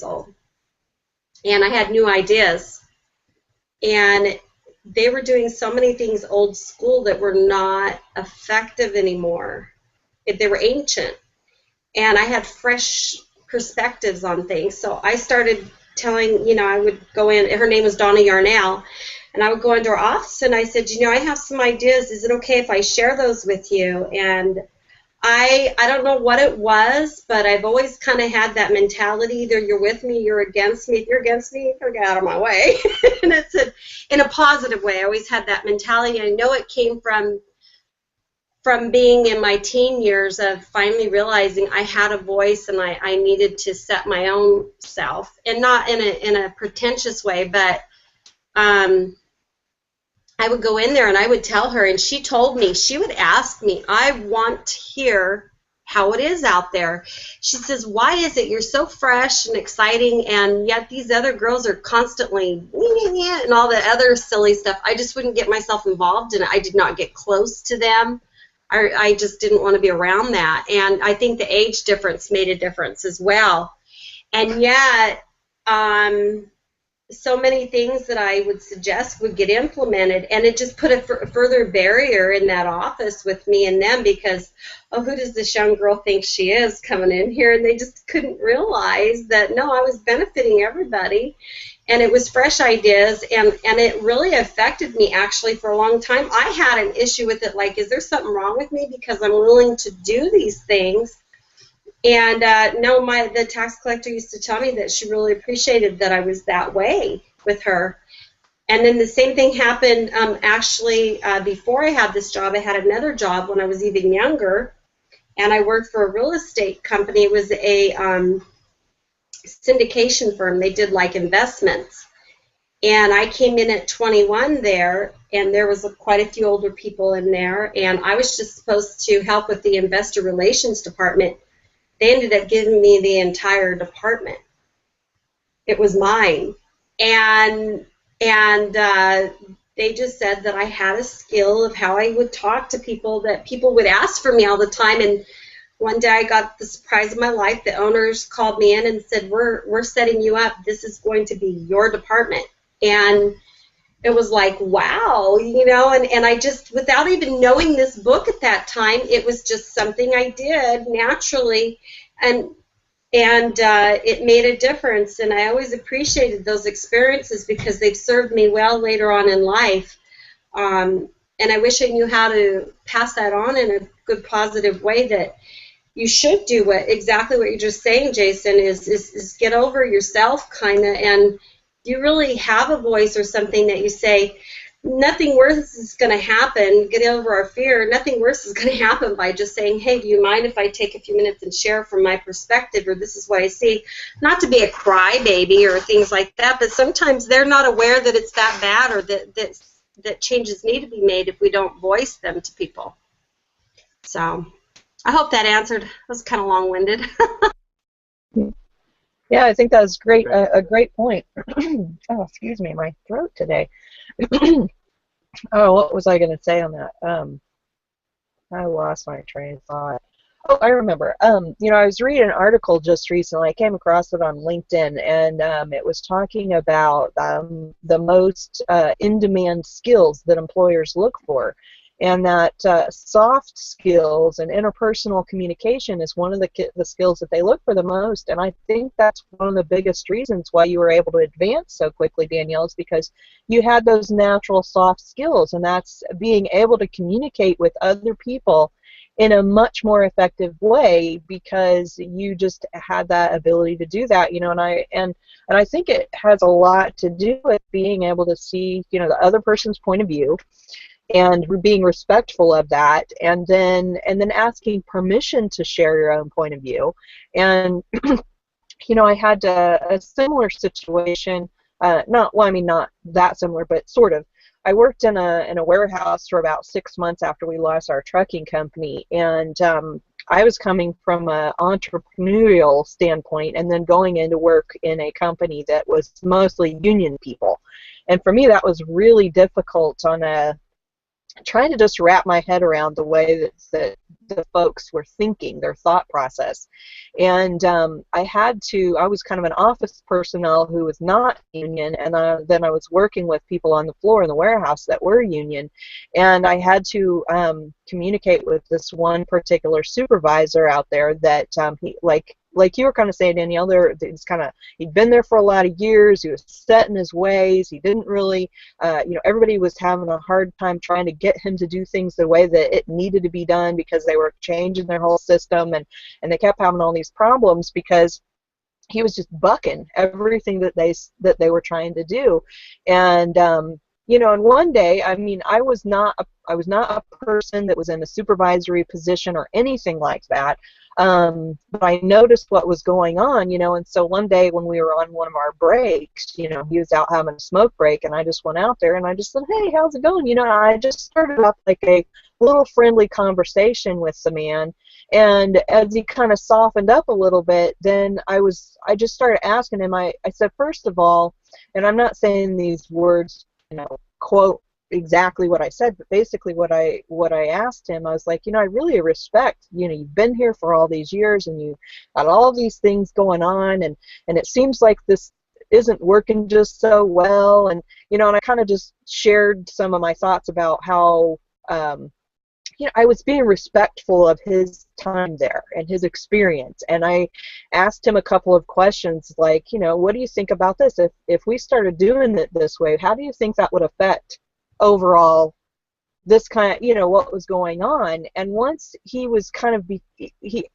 old, and I had new ideas. And they were doing so many things old school that were not effective anymore. They were ancient. And I had fresh perspectives on things. So I started telling, you know, I would go in, her name was Donna Yarnell, and I would go into her office and I said, you know, I have some ideas. Is it okay if I share those with you? And I don't know what it was, but I've always kind of had that mentality, either you're with me, you're against me. If you're against me, get out of my way. And it's in a positive way. I always had that mentality. I know it came from from being in my teen years of finally realizing I had a voice and I needed to set my own self, and not in a pretentious way, but I would go in there and I would tell her, and she told me, she would ask me, I want to hear how it is out there. She says, why is it you're so fresh and exciting, and yet these other girls are constantly and all the other silly stuff. I just wouldn't get myself involved, and I did not get close to them. I just didn't want to be around that. And I think the age difference made a difference as well. And yet, so many things that I would suggest would get implemented, and it just put a further barrier in that office with me and them, because, oh, who does this young girl think she is coming in here? And they just couldn't realize that, no, I was benefiting everybody, and it was fresh ideas, and it really affected me actually for a long time. I had an issue with it, like, is there something wrong with me because I'm willing to do these things? And no, the tax collector used to tell me that she really appreciated that I was that way with her. And then the same thing happened actually before I had this job. I had another job when I was even younger, and I worked for a real estate company. It was a syndication firm. They did like investments. And I came in at 21 there, and there was quite a few older people in there, and I was just supposed to help with the investor relations department. They ended up giving me the entire department. It was mine. And they just said that I had a skill of how I would talk to people, that people would ask for me all the time. And one day I got the surprise of my life. The owners called me in and said, we're setting you up. This is going to be your department. And it was like, wow, you know, and I just, without even knowing this book at that time, it was just something I did naturally, and it made a difference. And I always appreciated those experiences because they've served me well later on in life. And I wish I knew how to pass that on in a good, positive way, that you should do exactly what you're just saying, Jason, is get over yourself, kind of, and you really have a voice or something that you say, nothing worse is going to happen, get over our fear, nothing worse is going to happen by just saying, hey, do you mind if I take a few minutes and share from my perspective, or this is what I see? Not to be a crybaby or things like that, but sometimes they're not aware that it's that bad, or that changes need to be made if we don't voice them to people. So I hope that answered. That was kind of long-winded. Yeah, I think that was great. A great point. Oh, excuse me, my throat today. Oh, what was I going to say on that? I lost my train of thought. Oh, I remember. You know, I was reading an article just recently. I came across it on LinkedIn, and it was talking about the most in-demand skills that employers look for. And that soft skills and interpersonal communication is one of the skills that they look for the most. And I think that's one of the biggest reasons why you were able to advance so quickly, Danielle, is because you had those natural soft skills, and that's being able to communicate with other people in a much more effective way because you just had that ability to do that, you know. And I think it has a lot to do with being able to see, you know, the other person's point of view, and being respectful of that, and then asking permission to share your own point of view. And you know, I had a similar situation, not that similar, but sort of. I worked in a warehouse for about 6 months after we lost our trucking company, and I was coming from an entrepreneurial standpoint and then going into work in a company that was mostly union people. And for me, that was really difficult on trying to just wrap my head around the way that the folks were thinking, their thought process. And I was kind of an office personnel who was not union, and then I was working with people on the floor in the warehouse that were union, and I had to communicate with this one particular supervisor out there that he, like you were kind of saying, Danielle, he'd been there for a lot of years. He was set in his ways. He didn't really, you know, everybody was having a hard time trying to get him to do things the way that it needed to be done because they were changing their whole system, and they kept having all these problems because he was just bucking everything that they were trying to do. And and one day, I mean, I was not a person that was in a supervisory position or anything like that. But I noticed what was going on, and so one day when we were on one of our breaks, he was out having a smoke break, and I just went out there and I just said, "Hey, how's it going?" And I just started up like a little friendly conversation with the man. And as he kind of softened up a little bit, then I just started asking him. I said, first of all, and I'm not saying these words, quote exactly what I said, but basically what I asked him, I was like, I really respect, you've been here for all these years and you got all these things going on, and it seems like this isn't working just so well, and I kind of just shared some of my thoughts about how I was being respectful of his time there and his experience. And I asked him a couple of questions like, what do you think about this? If we started doing it this way, how do you think that would affect overall this kind of, what was going on? And once he was kind of, he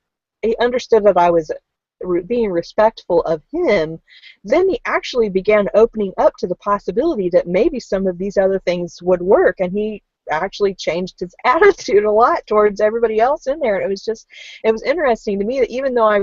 understood that I was being respectful of him, then he actually began opening up to the possibility that maybe some of these other things would work, and he actually changed his attitude a lot towards everybody else in there. And it was interesting to me that even though I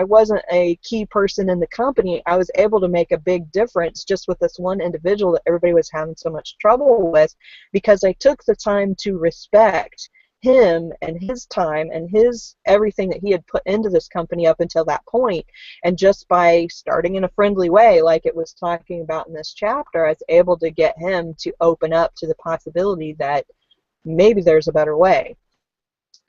wasn't a key person in the company, I was able to make a big difference just with this one individual that everybody was having so much trouble with, because I took the time to respect him and his time and his everything that he had put into this company up until that point. And just by starting in a friendly way, like it was talking about in this chapter, I was able to get him to open up to the possibility that maybe there's a better way.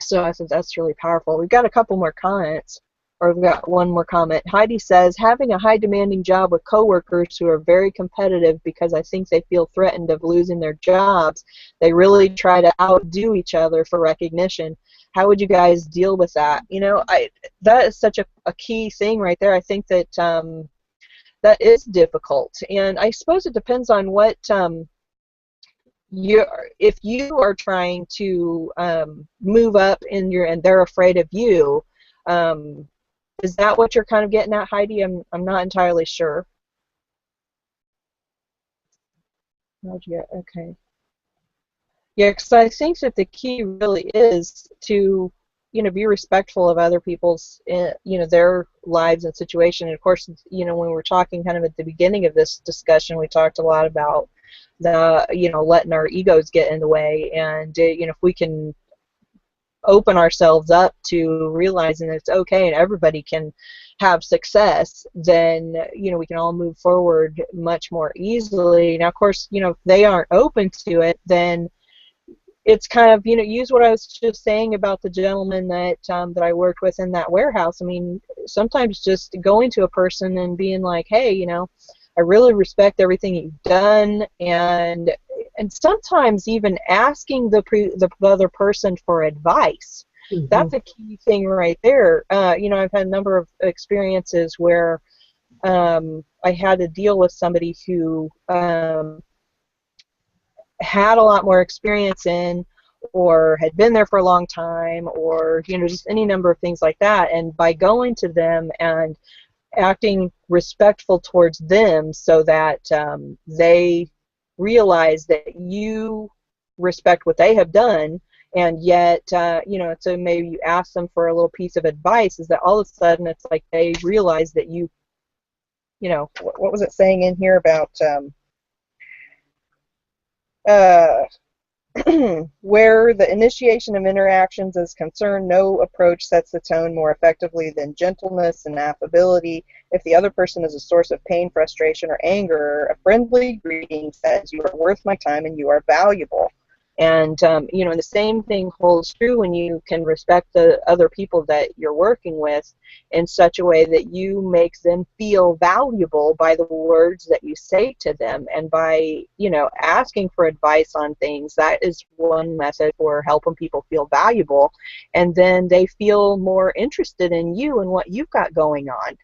So I think that's really powerful. We've got a couple more comments, or we've got one more comment. Heidi says, having a high demanding job with coworkers who are very competitive because I think they feel threatened of losing their jobs. They really try to outdo each other for recognition. How would you guys deal with that? That is such a key thing right there. I think that that is difficult, and I suppose it depends on what if you are trying to move up and they're afraid of you. Is that what you're kind of getting at, Heidi? I'm not entirely sure. Okay. Yeah, because I think that the key really is to, be respectful of other people's, their lives and situation. And of course, when we were talking kind of at the beginning of this discussion, we talked a lot about letting our egos get in the way. And, if we can open ourselves up to realizing that it's okay and everybody can have success, then we can all move forward much more easily. Now, of course, if they aren't open to it, then it's kind of use what I was just saying about the gentleman that that I worked with in that warehouse. I mean, sometimes just going to a person and being like, hey, I really respect everything you've done, and sometimes even asking the other person for advice. Mm-hmm. That's a key thing right there. I've had a number of experiences where I had to deal with somebody who had a lot more experience in, or had been there for a long time, or just any number of things like that. And by going to them and acting respectful towards them, so that they realize that you respect what they have done, and yet so maybe you ask them for a little piece of advice, is that all of a sudden it's like they realize that what was it saying in here about where the initiation of interactions is concerned, no approach sets the tone more effectively than gentleness and affability. If the other person is a source of pain, frustration, or anger, a friendly greeting says, "You are worth my time and you are valuable." And and the same thing holds true when you can respect the other people that you're working with in such a way that you make them feel valuable by the words that you say to them, and by asking for advice on things. That is one method for helping people feel valuable, and then they feel more interested in you and what you've got going on.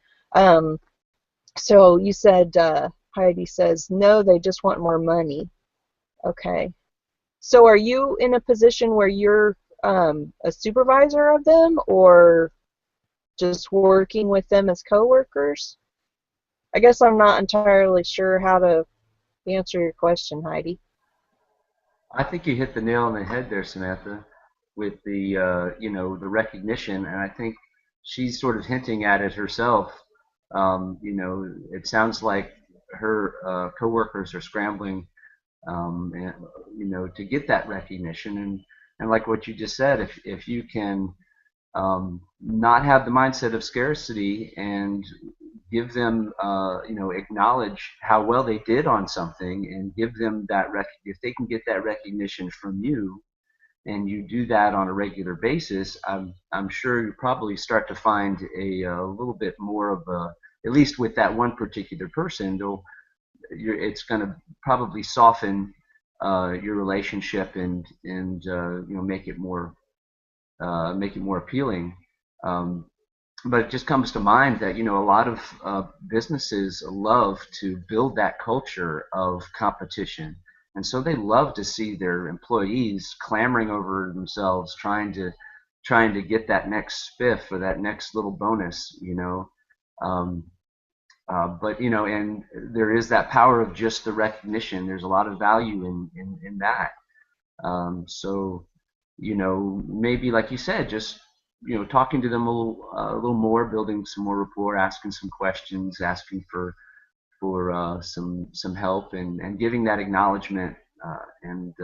So you said, Heidi says, no, they just want more money. Okay. So are you in a position where you're a supervisor of them, or just working with them as coworkers? I guess I'm not entirely sure how to to answer your question, Heidi. I think you hit the nail on the head there, Samantha, with the the recognition, and I think she's sort of hinting at it herself. It sounds like her coworkers are scrambling, and, to get that recognition, and like what you just said, if you can not have the mindset of scarcity and give them, acknowledge how well they did on something and give them if they can get that recognition from you, and you do that on a regular basis, I'm sure you probably start to find a little bit more of a, at least with that one particular person, it's going to probably soften your relationship and make it more appealing. But it just comes to mind that a lot of businesses love to build that culture of competition, and so they love to see their employees clamoring over themselves, trying to get that next spiff or that next little bonus. But and there is that power of just the recognition. There's a lot of value in that. So maybe like you said, just talking to them a little more, building some more rapport, asking some questions, asking for some help, and giving that acknowledgement, and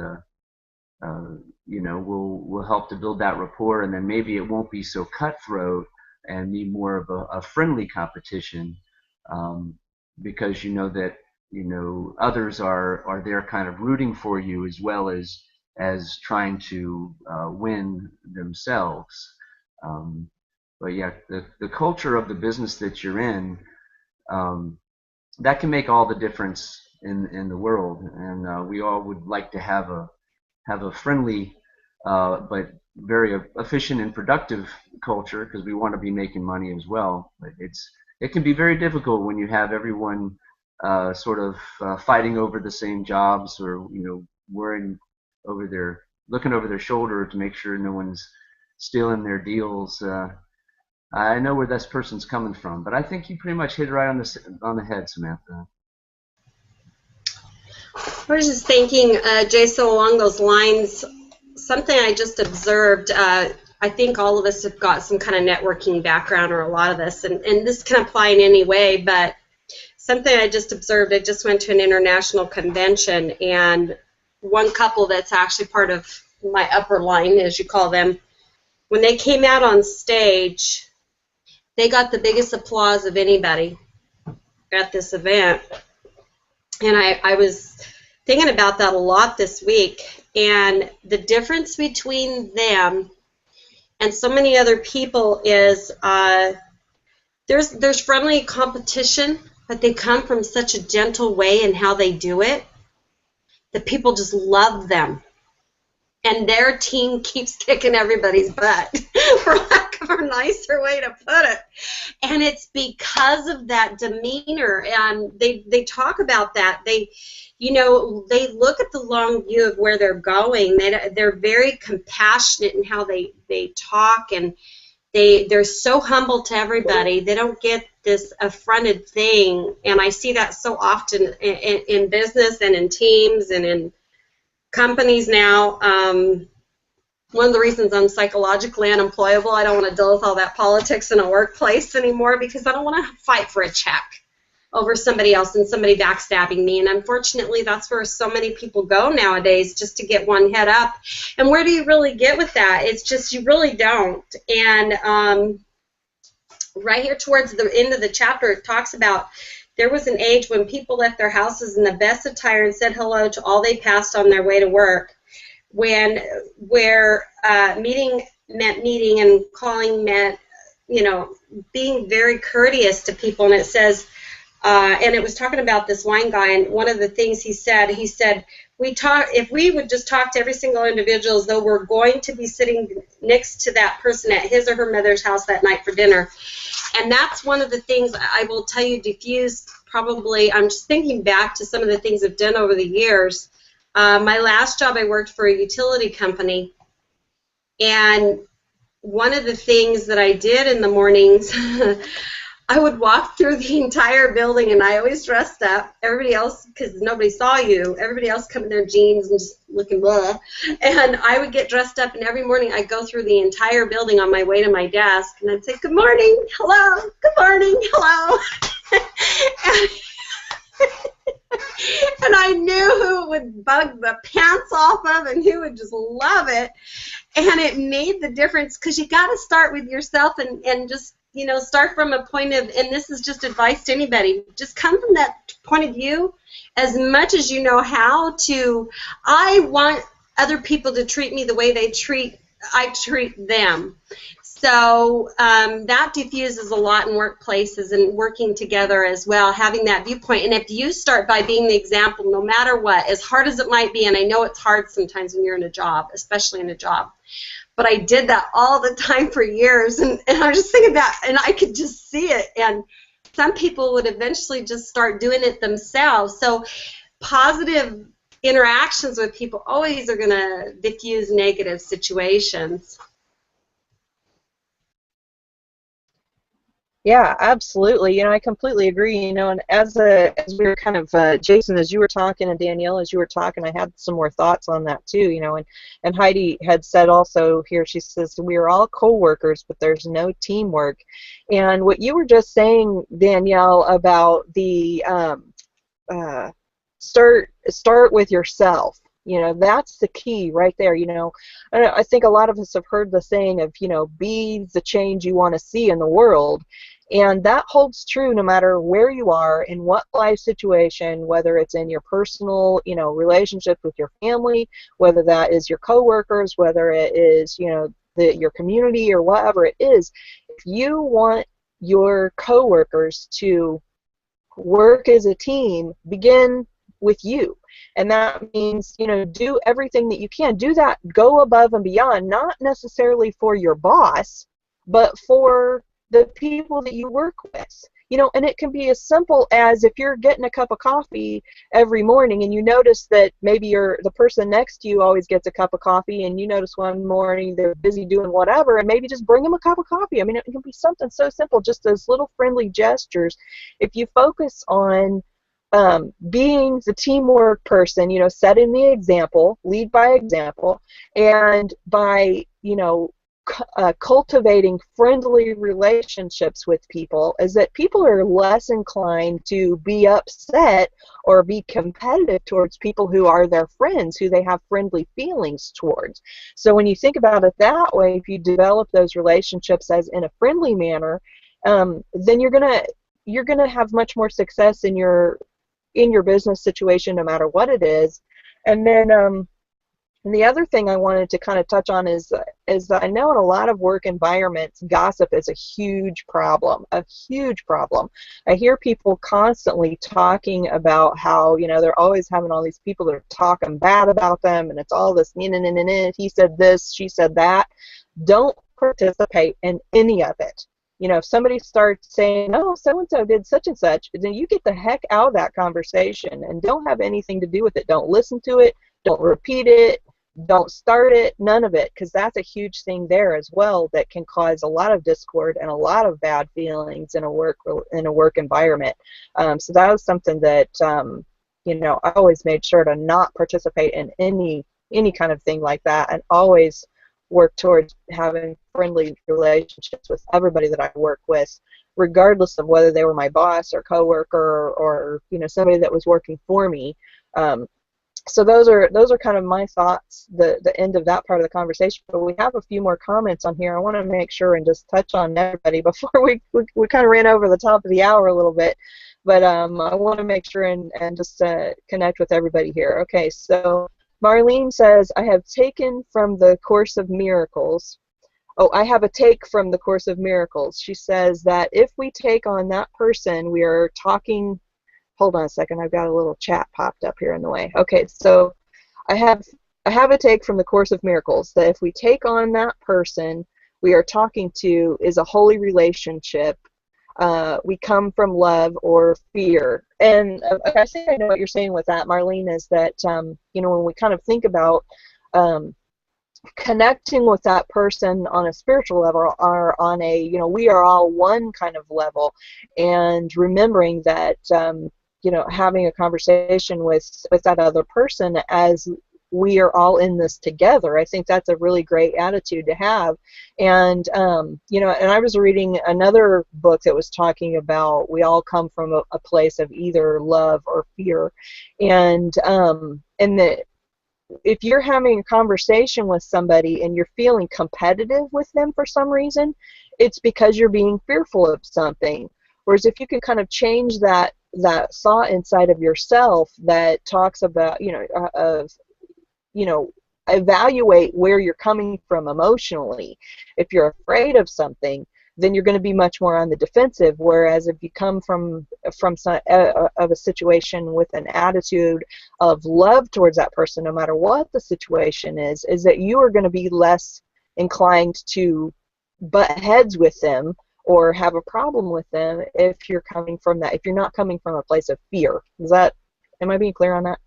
will help to build that rapport, and then maybe it won't be so cutthroat and be more of a friendly competition, because that others are there kind of rooting for you as well as trying to win themselves. But yeah, the culture of the business that you're in, that can make all the difference in the world, and we all would like to have a friendly but very efficient and productive culture, because we want to be making money as well. But it can be very difficult when you have everyone sort of fighting over the same jobs, or worrying looking over their shoulder to make sure no one's stealing their deals. I know where this person's coming from, but I think you pretty much hit it right on the head, Samantha. I was just thinking, Jason, along those lines, something I just observed. I think all of us have got some kind of networking background, or a lot of us, and this can apply in any way, but something I just observed, I just went to an international convention, and one couple that's actually part of my upper line, as you call them, when they came out on stage, they got the biggest applause of anybody at this event. And I was thinking about that a lot this week, and the difference between them and so many other people is there's friendly competition, but they come from such a gentle way in how they do it that people just love them. And their team keeps kicking everybody's butt, for lack of a nicer way to put it. And it's because of that demeanor. And they talk about that. They look at the long view of where they're going. They're very compassionate in how they talk, and they're so humble to everybody. They don't get this affronted thing. And I see that so often in business and in teams and in companies now. One of the reasons I'm psychologically unemployable, I don't want to deal with all that politics in a workplace anymore, because I don't want to fight for a check over somebody else and somebody backstabbing me. And unfortunately, that's where so many people go nowadays, just to get one head up. And where do you really get with that? It's just, you really don't. And right here towards the end of the chapter, it talks about there was an age when people left their houses in the best attire and said hello to all they passed on their way to work, where meeting meant meeting, and calling meant, being very courteous to people. And it says, and it was talking about this wine guy, and one of the things he said, if we would just talk to every single individual as though we're going to be sitting next to that person at his or her mother's house that night for dinner. And that's one of the things I will tell you diffused probably. I'm just thinking back to some of the things I've done over the years. My last job, I worked for a utility company, and one of the things that I did in the mornings, I would walk through the entire building, and I always dressed up. Everybody else, because nobody saw you, everybody else come in their jeans and just looking blah. And I would get dressed up, and every morning I'd go through the entire building on my way to my desk, and I'd say, good morning, hello, good morning, hello. And I knew who would bug the pants off of and who would just love it. And it made the difference, because you got to start with yourself and just, you know, start from a point of, and this is just advice to anybody, just come from that point of view as much as you know how to. I want other people to treat me the way I treat them. So that diffuses a lot in workplaces and working together as well, having that viewpoint. And if you start by being the example, no matter what, as hard as it might be, and I know it's hard sometimes when you're in a job, especially in a job, but I did that all the time for years, and I was just thinking that, and I could just see it. And some people would eventually just start doing it themselves. So positive interactions with people always are going to diffuse negative situations. Yeah, absolutely. You know, I completely agree. You know, and as we were kind of Jason, as you were talking, and Danielle, as you were talking, I had some more thoughts on that too. You know, and Heidi had said also here, she says we are all co-workers, but there's no teamwork. And what you were just saying, Danielle, about the start with yourself. You know, that's the key right there. You know, I think a lot of us have heard the saying of, you know, be the change you want to see in the world. And that holds true no matter where you are, in what life situation, whether it's in your personal, you know, relationships with your family, whether that is your coworkers, whether it is, you know, your community or whatever it is. If you want your coworkers to work as a team, begin with you. And that means, you know, do everything that you can. Do that, go above and beyond, not necessarily for your boss, but for the people that you work with. You know, and it can be as simple as if you're getting a cup of coffee every morning and you notice that maybe the person next to you always gets a cup of coffee, and you notice one morning they're busy doing whatever, and maybe just bring them a cup of coffee. I mean, it can be something so simple, just those little friendly gestures. If you focus on being the teamwork person, you know, setting the example, lead by example, and by, you know, cultivating friendly relationships with people, is that people are less inclined to be upset or be competitive towards people who are their friends, who they have friendly feelings towards. So when you think about it that way, if you develop those relationships as in a friendly manner, then you're gonna have much more success in your business situation, no matter what it is. And then and the other thing I wanted to kind of touch on is that I know in a lot of work environments, gossip is a huge problem, a huge problem. I hear people constantly talking about how, you know, they're always having all these people that are talking bad about them, and it's all this, he said this, she said that. Don't participate in any of it. You know, if somebody starts saying, oh, so-and-so did such and such, then you get the heck out of that conversation and don't have anything to do with it. Don't listen to it. Don't repeat it. Don't start it. None of it, because that's a huge thing there as well that can cause a lot of discord and a lot of bad feelings in a work environment. So that was something that, you know, I always made sure to not participate in any kind of thing like that, and always work towards having friendly relationships with everybody that I work with, regardless of whether they were my boss or coworker or you know, somebody that was working for me. So those are kind of my thoughts, the end of that part of the conversation. But we have a few more comments on here. I want to make sure and just touch on everybody before we kind of ran over the top of the hour a little bit. But I want to make sure and just connect with everybody here. Okay, so Marlene says, I have taken from the Course of Miracles. Oh, I have a take from the Course of Miracles. She says that if we take on that person, we are talking. Hold on a second. I've got a little chat popped up here in the way. Okay, so I have a take from the Course of Miracles that if we take on that person we are talking to is a holy relationship. We come from love or fear. And I think I know what you're saying with that, Marlene, is that, you know, when we kind of think about connecting with that person on a spiritual level or on a, we are all one kind of level, and remembering that, having a conversation with that other person as we are all in this together. I think that's a really great attitude to have. And, and I was reading another book that was talking about we all come from a place of either love or fear. And that if you're having a conversation with somebody and you're feeling competitive with them for some reason, it's because you're being fearful of something. Whereas if you can kind of change that thought inside of yourself that talks about, evaluate where you're coming from emotionally. If you're afraid of something, then you're going to be much more on the defensive. Whereas if you come from of a situation with an attitude of love towards that person, no matter what the situation is that you are going to be less inclined to butt heads with them or have a problem with them if you're coming from that. If you're not coming from a place of fear. Am I being clear on that?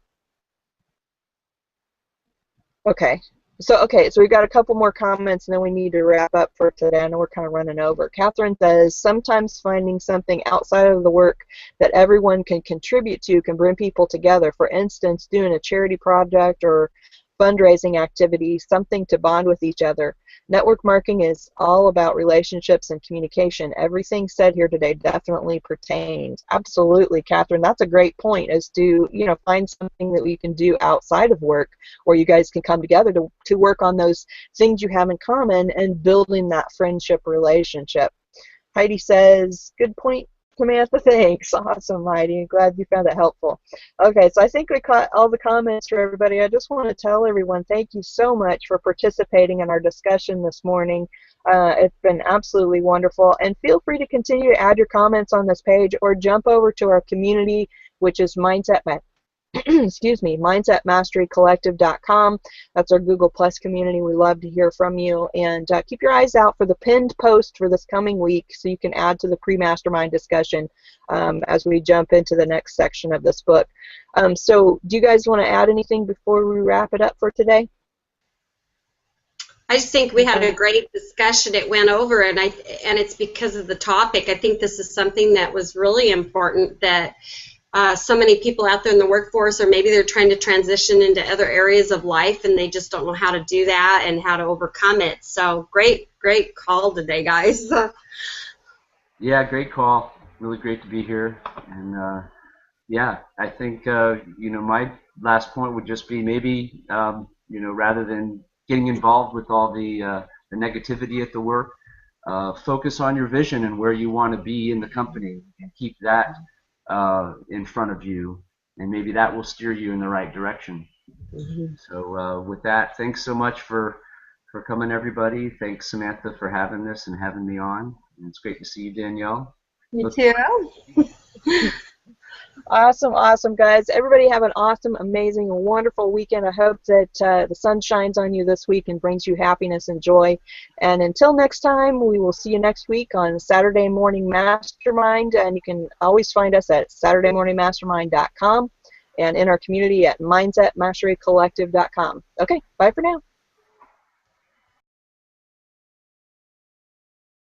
Okay. So we've got a couple more comments, and then we need to wrap up for today. I know we're kind of running over. Catherine says, sometimes finding something outside of the work that everyone can contribute to can bring people together. For instance, doing a charity project or fundraising activity, something to bond with each other. Network marketing is all about relationships and communication. Everything said here today definitely pertains. Absolutely, Catherine. That's a great point, is to find something that we can do outside of work where you guys can come together to work on those things you have in common and building that friendship relationship. Heidi says, good point, Samantha. Thanks. Awesome, Heidi. Glad you found it helpful. Okay, so I think we caught all the comments for everybody. I just want to tell everyone thank you so much for participating in our discussion this morning. It's been absolutely wonderful. And feel free to continue to add your comments on this page or jump over to our community, which is mindsetmasterycollective.com. That's our Google Plus community. We love to hear from you. And keep your eyes out for the pinned post for this coming week so you can add to the pre-mastermind discussion as we jump into the next section of this book. So do you guys want to add anything before we wrap it up for today? I just think we had a great discussion. It went over, and it's because of the topic. I think this is something that was really important, that so many people out there in the workforce, or maybe they're trying to transition into other areas of life and they just don't know how to do that and how to overcome it. So great call today, guys. Yeah, great call. Really great to be here. And yeah, I think my last point would just be maybe rather than getting involved with all the negativity at the work, focus on your vision and where you want to be in the company, and keep that in front of you, and maybe that will steer you in the right direction. Mm-hmm. So with that, thanks so much for coming, everybody. Thanks, Samantha, for having this and having me on. And it's great to see you, Danielle. You too. Awesome, guys. Everybody have an awesome, amazing, wonderful weekend. I hope that the sun shines on you this week and brings you happiness and joy. And until next time, we will see you next week on Saturday Morning Mastermind. And you can always find us at SaturdayMorningMastermind.com and in our community at MindsetMasteryCollective.com. Okay, bye for now.